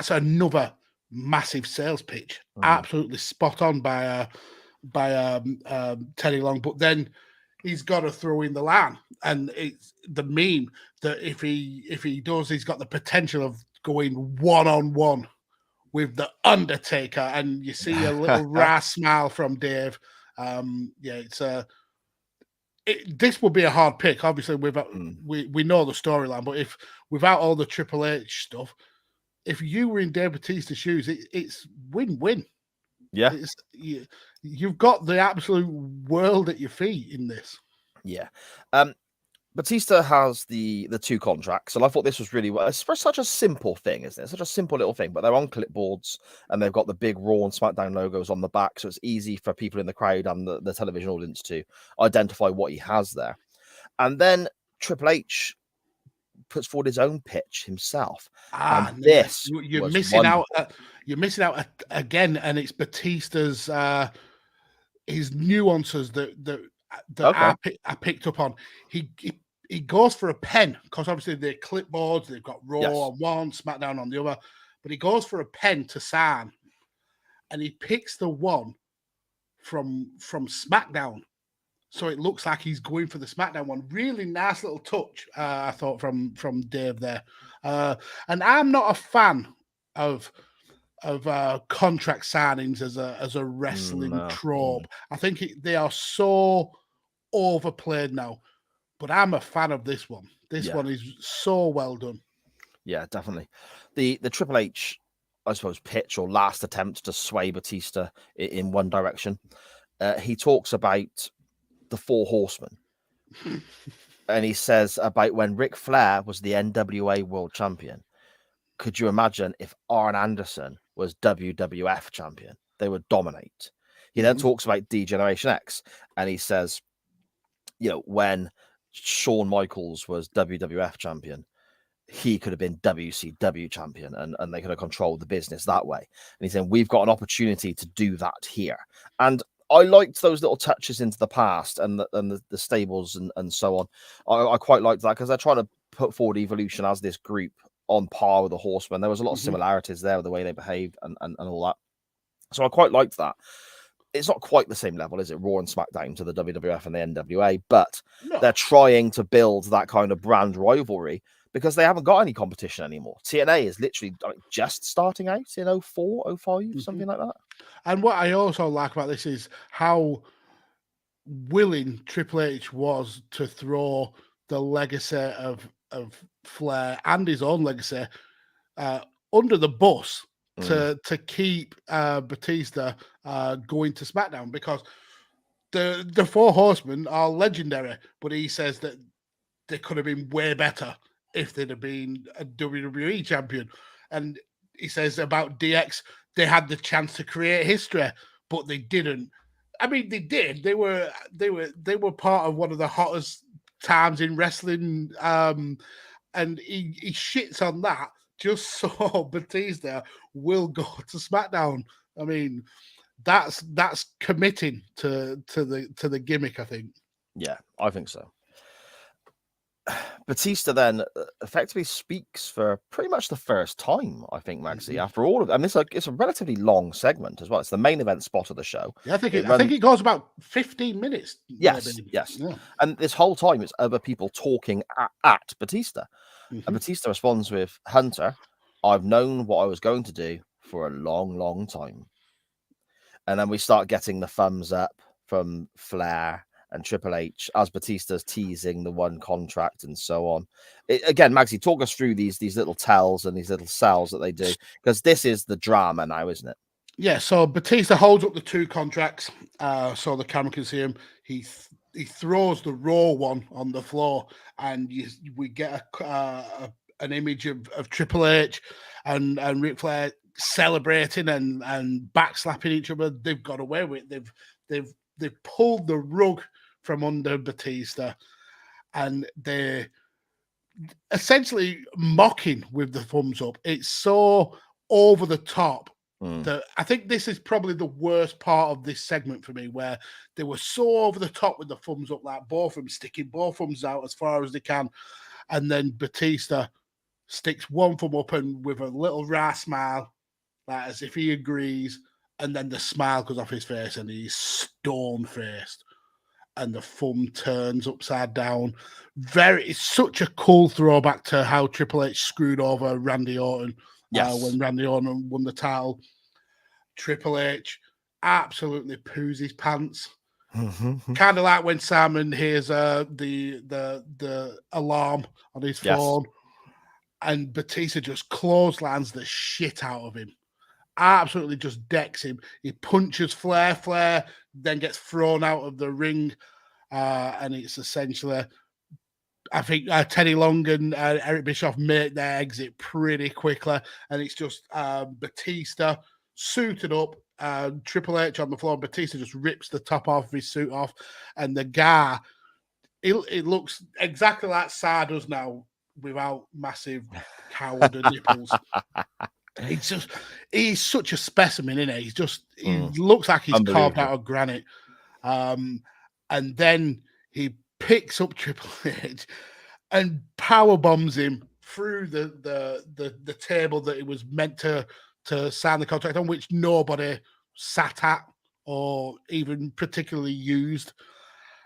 another massive sales pitch, absolutely spot on by Teddy Long. But then he's got to throw in the line, and it's the meme that if he does, he's got the potential of going one-on-one with The Undertaker, and you see a little wry smile from Dave. This would be a hard pick. Obviously, we know the storyline, but if without all the Triple H stuff, if you were in Dave Batista's shoes, it's win-win. Yeah, you've got the absolute world at your feet in this. Yeah. Batista has the two contracts, and I thought this was really well. It's for such a simple thing, isn't it? Such a simple little thing, but they're on clipboards, and they've got the big Raw and SmackDown logos on the back, so it's easy for people in the crowd and the television audience to identify what he has there. And then Triple H puts forward his own pitch himself. And this you're was missing wonderful. out. You're missing out again, and it's Batista's his nuances that I picked up on. He goes for a pen because obviously they're clipboards. They've got Raw on one, SmackDown on the other, but he goes for a pen to sign, and he picks the one from SmackDown. So it looks like he's going for the SmackDown one. Really nice little touch, I thought, from Dave there. And I'm not a fan of contract signings as a wrestling trope. I think they are so overplayed now. But I'm a fan of this one. This one is so well done. Yeah, definitely. The Triple H, I suppose, pitch or last attempt to sway Batista in one direction. He talks about the Four Horsemen. And he says about when Ric Flair was the NWA World Champion. Could you imagine if Arn Anderson was WWF Champion? They would dominate. He then talks about D-Generation X. And he says, when Shawn Michaels was WWF Champion, he could have been WCW Champion and they could have controlled the business that way. And he's saying, we've got an opportunity to do that here. And I liked those little touches into the past and the stables and so on. I quite liked that because they're trying to put forward Evolution as this group on par with the Horsemen. There was a lot of similarities there with the way they behaved and all that. So I quite liked that. It's not quite the same level, is it? Raw and SmackDown to the WWF and the NWA, but they're trying to build that kind of brand rivalry because they haven't got any competition anymore. TNA is literally just starting out in 04, 05, something like that. And what I also like about this is how willing Triple H was to throw the legacy of Flair and his own legacy under the bus to keep Batista going to SmackDown, because the Four Horsemen are legendary, but he says that they could have been way better if they'd have been a WWE champion. And he says about DX, they had the chance to create history, but they didn't. I mean, they did. They were part of one of the hottest times in wrestling, and he shits on that just so Batista will go to SmackDown. I mean, that's committing to the gimmick, I think. Yeah, I think so. Batista then effectively speaks for pretty much the first time, I think, Maxie, after all of it. And it's a relatively long segment as well. It's the main event spot of the show. Yeah, I think it goes about 15 minutes. Yes. Yeah. And this whole time it's other people talking at Batista. And Batista responds with, Hunter, I've known what I was going to do for a long, long time. And then we start getting the thumbs up from Flair and Triple H as Batista's teasing the one contract and so on. Again, Maxie, talk us through these little tells and these little sells that they do, because this is the drama now, isn't it? Yeah, so Batista holds up the two contracts so the camera can see him. He throws the Raw one on the floor, and we get an image of Triple H and Ric Flair celebrating and backslapping each other. They've got away with it. They've pulled the rug from under Batista, and they're essentially mocking with the thumbs up. It's so over the top that I think this is probably the worst part of this segment for me, where they were so over the top with the thumbs up, like both of them sticking both thumbs out as far as they can, and then Batista sticks one thumb up and with a little wry smile, like as if he agrees, and then the smile goes off his face and he's stone-faced. And the thumb turns upside down. It's such a cool throwback to how Triple H screwed over Randy Orton when Randy Orton won the title. Triple H absolutely poos his pants. Kind of like when Simon hears the alarm on his phone, and Batista just clotheslines the shit out of him. Absolutely just decks him. He punches Flair. Flair then gets thrown out of the ring. And it's essentially, I think Teddy Long and Eric Bischoff make their exit pretty quickly. And it's just Batista suited up, Triple H on the floor. Batista just rips the top off his suit off. And the guy, it looks exactly like Sar does now. without massive coward nipples. He's such a specimen, isn't he? He looks like he's carved out of granite. And then he picks up Triple H and power bombs him through the table that it was meant to sign the contract on, which nobody sat at or even particularly used.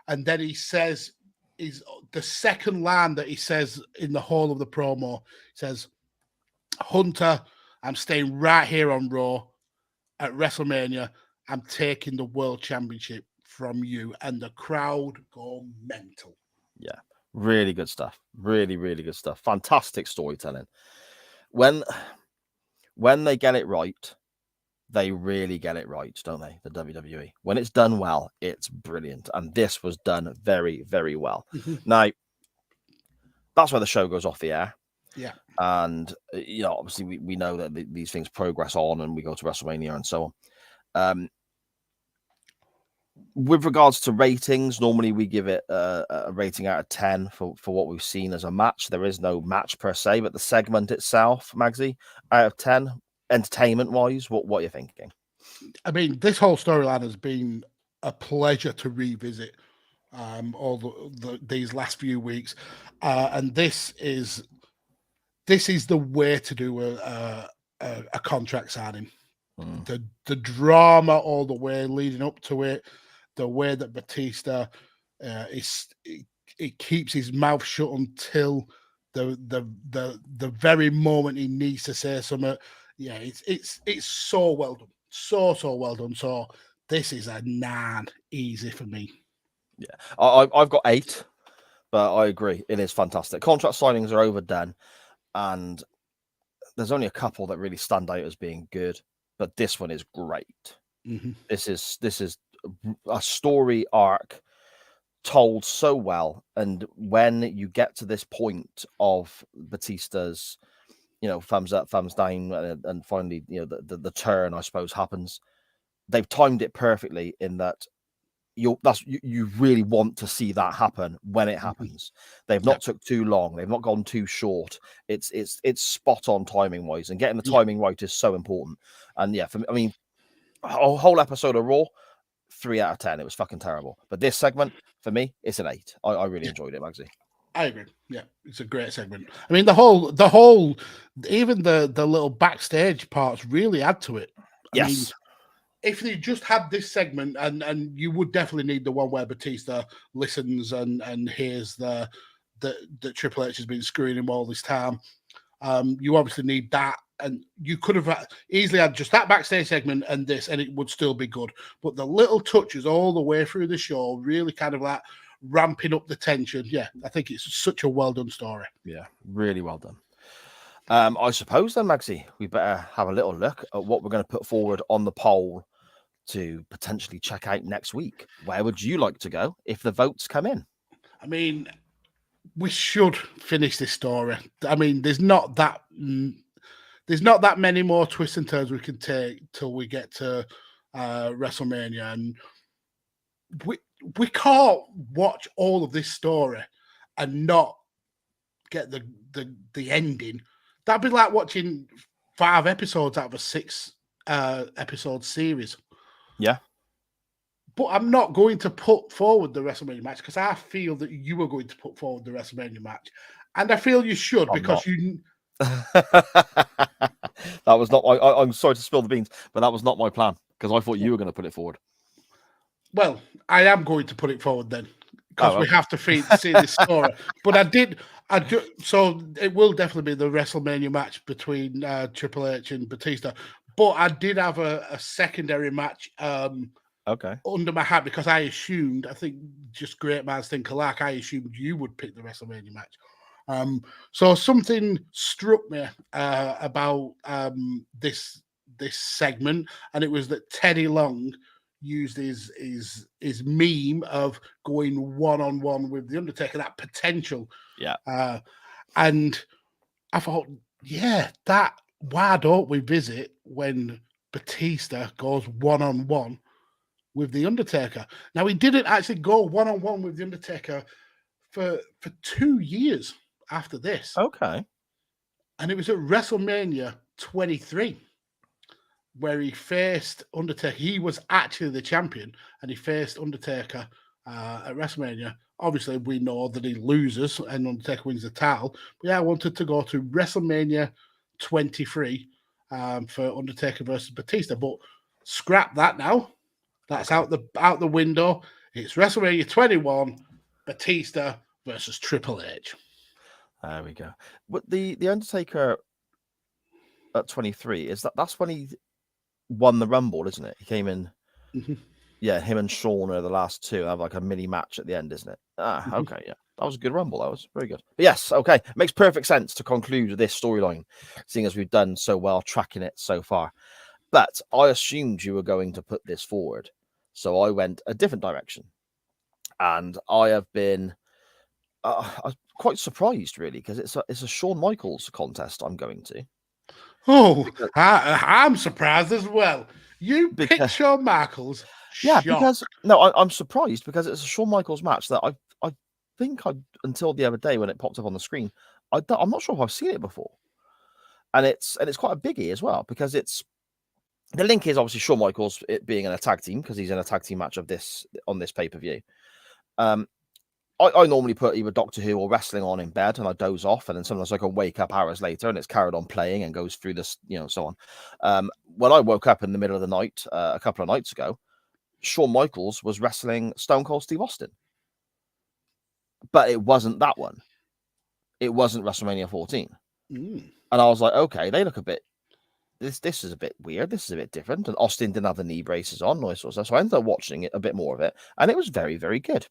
And then he says, the second line that he says in the whole of the promo, says, "Hunter, I'm staying right here on Raw at WrestleMania. I'm taking the World Championship from you." And the crowd go mental. Yeah, really good stuff. Really, really good stuff. Fantastic storytelling. When they get it right, they really get it right, don't they? The WWE. When it's done well, it's brilliant. And this was done very, very well. Now, that's where the show goes off the air. Yeah. And, obviously we know that these things progress on and we go to WrestleMania and so on. With regards to ratings, normally we give it a rating out of 10 for what we've seen as a match. There is no match per se, but the segment itself, Magsy, out of 10, entertainment-wise, what are you thinking? I mean, this whole storyline has been a pleasure to revisit these last few weeks. And this is the way to do a contract signing. The drama all the way leading up to it, the way that Batista it keeps his mouth shut until the very moment he needs to say something. Yeah, it's so well done, so well done. So this is a 9 easy for me. Yeah, I've got 8, but I agree, it is fantastic. Contract signings are overdone, and there's only a couple that really stand out as being good, but this one is great. This is a story arc told so well, and when you get to this point of Batista's, thumbs up, thumbs down, and finally, the turn, I suppose, happens. They've timed it perfectly in that you really want to see that happen when it happens. They've not took too long. They've not gone too short. It's spot on timing wise, and getting the timing right is so important. And yeah, a whole episode of Raw, 3 out of 10. It was fucking terrible. But this segment, for me, it's an 8. I really enjoyed it, Magsy. I agree. Yeah, it's a great segment. I mean, the whole, even the little backstage parts really add to it. I mean, if they just had this segment, and you would definitely need the one where Batista listens and hears that Triple H has been screwing him all this time. You obviously need that, and you could have easily had just that backstage segment and this, and it would still be good. But the little touches all the way through the show really kind of like ramping up the tension. Yeah, I think it's such a well done story. Yeah, really well done. I suppose then, Magsy, we better have a little look at what we're going to put forward on the poll to potentially check out next week. Where would you like to go if the votes come in? I mean, we should finish this story. I mean, there's not that many more twists and turns we can take till we get to WrestleMania, and we can't watch all of this story and not get the ending. That'd be like watching 5 episodes out of a 6 episode series. Yeah. But I'm not going to put forward the WrestleMania match because I feel that you are going to put forward the WrestleMania match. And I feel you should because you... That was not... I'm sorry to spill the beans, but that was not my plan because I thought you were going to put it forward. Well, I am going to put it forward then because we have to see this story. But I do. So it will definitely be the WrestleMania match between Triple H and Batista. But I did have a secondary match under my hat because I think just great minds think alike. I assumed you would pick the WrestleMania match. So something struck me about this segment, and it was that Teddy Long used his meme of going one-on-one with the Undertaker, that potential. Yeah. And I thought, why don't we visit when Batista goes one-on-one with the Undertaker? Now, he didn't actually go one-on-one with the Undertaker for 2 years. after this. Okay. And it was at WrestleMania 23 where he faced Undertaker. He was actually the champion, and he faced Undertaker at WrestleMania. Obviously, we know that he loses and Undertaker wins the title. But yeah, I wanted to go to WrestleMania 23 for Undertaker versus Batista, but scrap that now. That's out the window. It's WrestleMania 21, Batista versus Triple H. There we go. But the Undertaker at 23 that's when he won the Rumble, isn't it? He came in. Mm-hmm. Yeah, him and Shawn are the last two. Have like a mini match at the end, isn't it? Okay, yeah. That was a good Rumble. That was very good. But yes, okay. Makes perfect sense to conclude this storyline, seeing as we've done so well tracking it so far. But I assumed you were going to put this forward. So I went a different direction. And I have been quite surprised, really, because it's a Shawn Michaels contest I'm going to. Oh, I'm surprised as well. You picked Shawn Michaels. Yeah, because I'm surprised because it's a Shawn Michaels match that I think until the other day when it popped up on the screen, I'm not sure if I've seen it before, and it's quite a biggie as well because the link is obviously Shawn Michaels it being in a tag team because he's in a tag team match on this pay-per-view. I normally put either Doctor Who or wrestling on in bed and I doze off, and then sometimes I can wake up hours later and it's carried on playing and goes through this, so on. When I woke up in the middle of the night a couple of nights ago, Shawn Michaels was wrestling Stone Cold Steve Austin, but it wasn't that one. It wasn't WrestleMania 14, and I was like, okay, they look a bit. This is a bit weird. This is a bit different, and Austin didn't have the knee braces on, so I ended up watching it a bit more of it, and it was very, very good.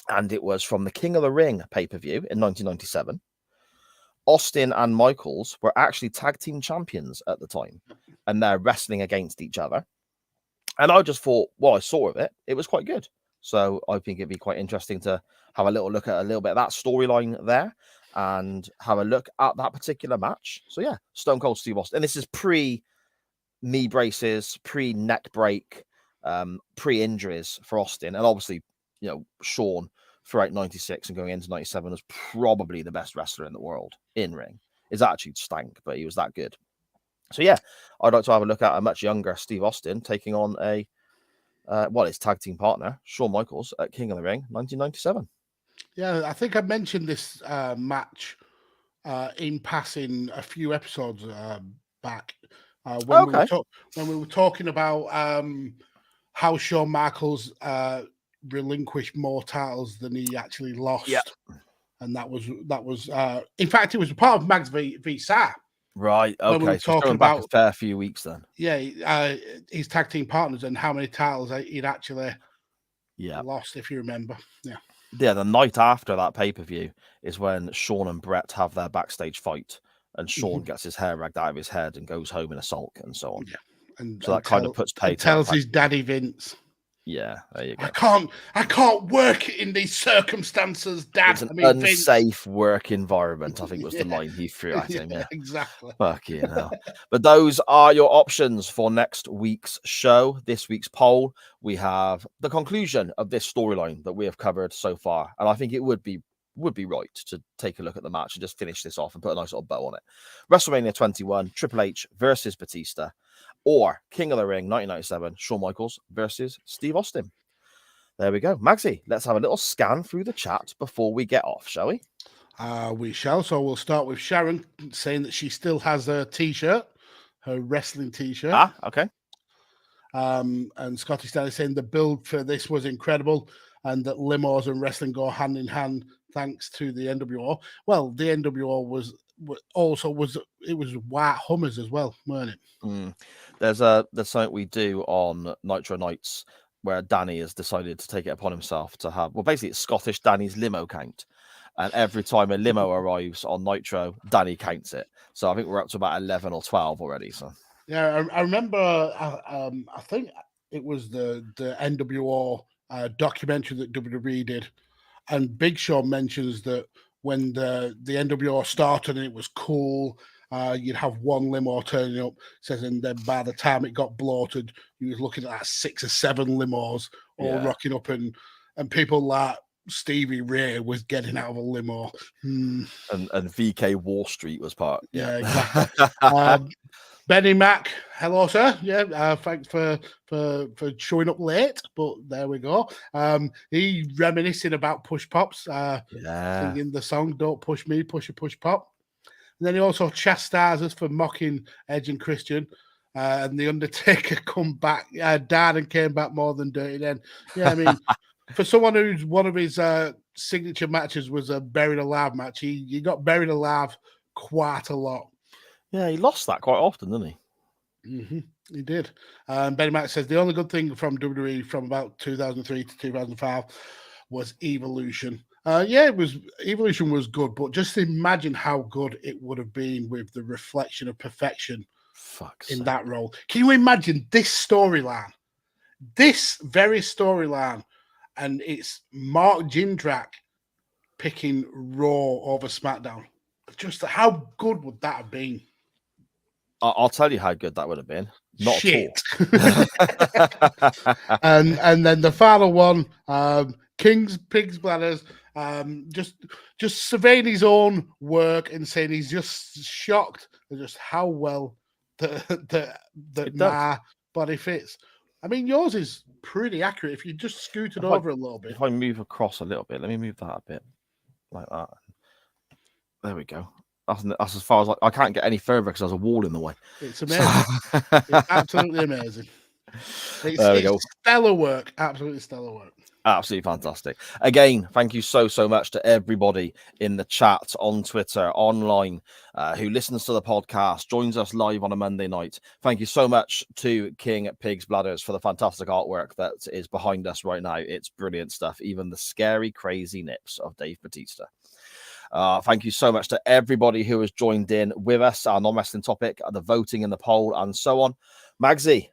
And it was from the King of the Ring pay-per-view in 1997. Austin and Michaels were actually tag team champions at the time, and they're wrestling against each other. And I just thought, I saw of it. It was quite good. So I think it'd be quite interesting to have a little look at a little bit of that storyline there and have a look at that particular match. So yeah, Stone Cold Steve Austin. And this is pre-knee braces, pre-neck break, pre-injuries for Austin. And obviously, Shawn throughout 96 and going into 97 was probably the best wrestler in the world in ring. His attitude stank, but he was that good. So yeah, I'd like to have a look at a much younger Steve Austin taking on his tag team partner, Shawn Michaels at King of the Ring, 1997. Yeah, I think I mentioned this match in passing a few episodes back when we were talking about how Shawn Michaels relinquished more titles than he actually lost. Yep. And that was in fact it was a part of Mags v Sa. Right. Okay. So talking back a fair few weeks then. Yeah, his tag team partners and how many titles he'd actually lost, if you remember. Yeah. Yeah, the night after that pay-per-view is when Shawn and Brett have their backstage fight, and Shawn gets his hair ragged out of his head and goes home in a sulk and so on. Yeah. And so that kind of puts pay to tells his daddy Vince. Yeah, there you go. I can't work in these circumstances, Dad. It's an unsafe work environment, I think was the line he threw at him. Yeah, exactly. Fucking hell. But those are your options for next week's show. This week's poll, we have the conclusion of this storyline that we have covered so far. And I think it would be right to take a look at the match and just finish this off and put a nice little bow on it. WrestleMania 21, Triple H versus Batista, or King of the Ring 1997, Shawn Michaels versus Steve Austin. There we go. Magsy, let's have a little scan through the chat before we get off, shall we? We shall. So we'll start with Sharon saying that she still has her T-shirt, her wrestling T-shirt. Okay. And Scotty Stanley saying the build for this was incredible and that limos and wrestling go hand in hand thanks to the NWO. Well, the NWO was white Hummers as well, weren't it? There's something we do on Nitro Nights where Danny has decided to take it upon himself to have, basically it's Scottish Danny's limo count. And every time a limo arrives on Nitro, Danny counts it. So I think we're up to about 11 or 12 already. So yeah, I remember, I think it was the NWO documentary that WWE did. And Big Show mentions that when the NWO started and it was cool, you'd have one limo turning up, says, and then by the time it got bloated, you was looking at 6 or 7 limos all rocking up, and people like Stevie Ray was getting out of a limo. And VK Wall Street was part. Yeah, exactly. Benny Mac, hello, sir. Yeah, thanks for showing up late, but there we go. He reminiscing about Push Pops, singing the song "Don't Push Me, Push a Push Pop." And then he also chastised us for mocking Edge and Christian. And the Undertaker come back, died and came back more than Dirty then. Yeah, I mean, for someone who's one of his signature matches was a buried alive match, he got buried alive quite a lot. Yeah, he lost that quite often, didn't he? He did. Benny Mac says the only good thing from WWE from about 2003 to 2005 was Evolution. Evolution was good, but just imagine how good it would have been with the reflection of perfection in that role. Can you imagine this storyline? This very storyline, and it's Mark Jindrak picking Raw over SmackDown. Just how good would that have been? I'll tell you how good that would have been. Not Shit. At all. and then the final one, King PigsBladders, just surveying his own work and saying he's just shocked at just how well that my body fits. I mean, yours is pretty accurate. If you just scooted over a little bit. If I move across a little bit, let me move that a bit like that. There we go. That's as far as I can't get any further because there's a wall in the way. It's amazing. It's absolutely amazing. It's stellar work. Absolutely stellar work. Absolutely fantastic. Again, thank you so much to everybody in the chat, on Twitter, online, who listens to the podcast, joins us live on a Monday night. Thank you so much to King PigsBladders for the fantastic artwork that is behind us right now. It's brilliant stuff. Even the scary, crazy nips of Dave Batista. Thank you so much to everybody who has joined in with us, our non-wrestling topic, the voting in the poll, and so on. Magsy,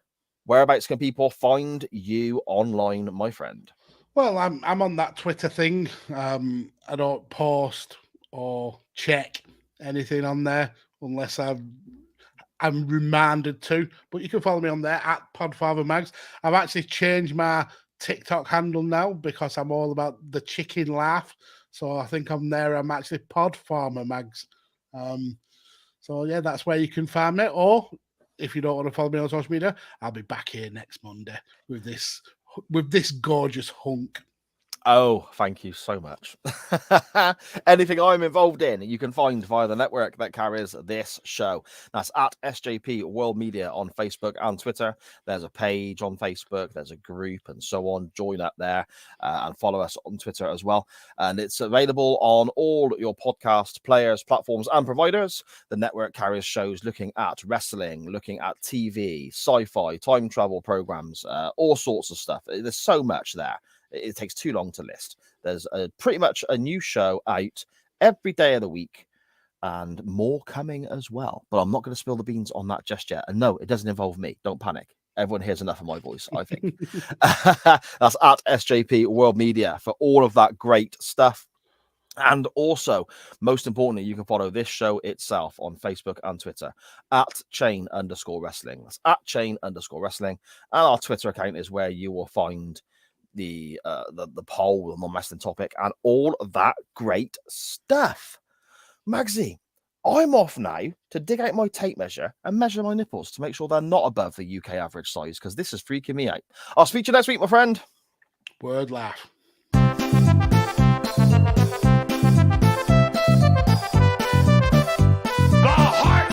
whereabouts can people find you online, my friend? Well, I'm on that Twitter thing. I don't post or check anything on there unless I'm reminded to. But you can follow me on there at PodfatherMags. I've actually changed my TikTok handle now because I'm all about the chicken laugh. So I think I'm there. I'm actually PodFarmerMags. So yeah, that's where you can find me. Or if you don't want to follow me on social media, I'll be back here next Monday with this gorgeous hunk. Oh, thank you so much. Anything I'm involved in, you can find via the network that carries this show. That's at SJP World Media on Facebook and Twitter. There's a page on Facebook, there's a group and so on. Join up there and follow us on Twitter as well. And it's available on all your podcast players, platforms, and providers. The network carries shows looking at wrestling, looking at TV, sci-fi, time travel programs, all sorts of stuff. There's so much there. It takes too long to list. There's pretty much a new show out every day of the week and more coming as well. But I'm not going to spill the beans on that just yet. And no, it doesn't involve me. Don't panic. Everyone hears enough of my voice, I think. That's at SJP World Media for all of that great stuff. And also, most importantly, you can follow this show itself on Facebook and Twitter at @chain_wrestling. That's at @chain_wrestling. And our Twitter account is where you will find the poll, the non-wrestling topic, and all of that great stuff. Magsy, I'm off now to dig out my tape measure and measure my nipples to make sure they're not above the UK average size, because this is freaking me out. I'll speak to you next week, my friend. Word laugh.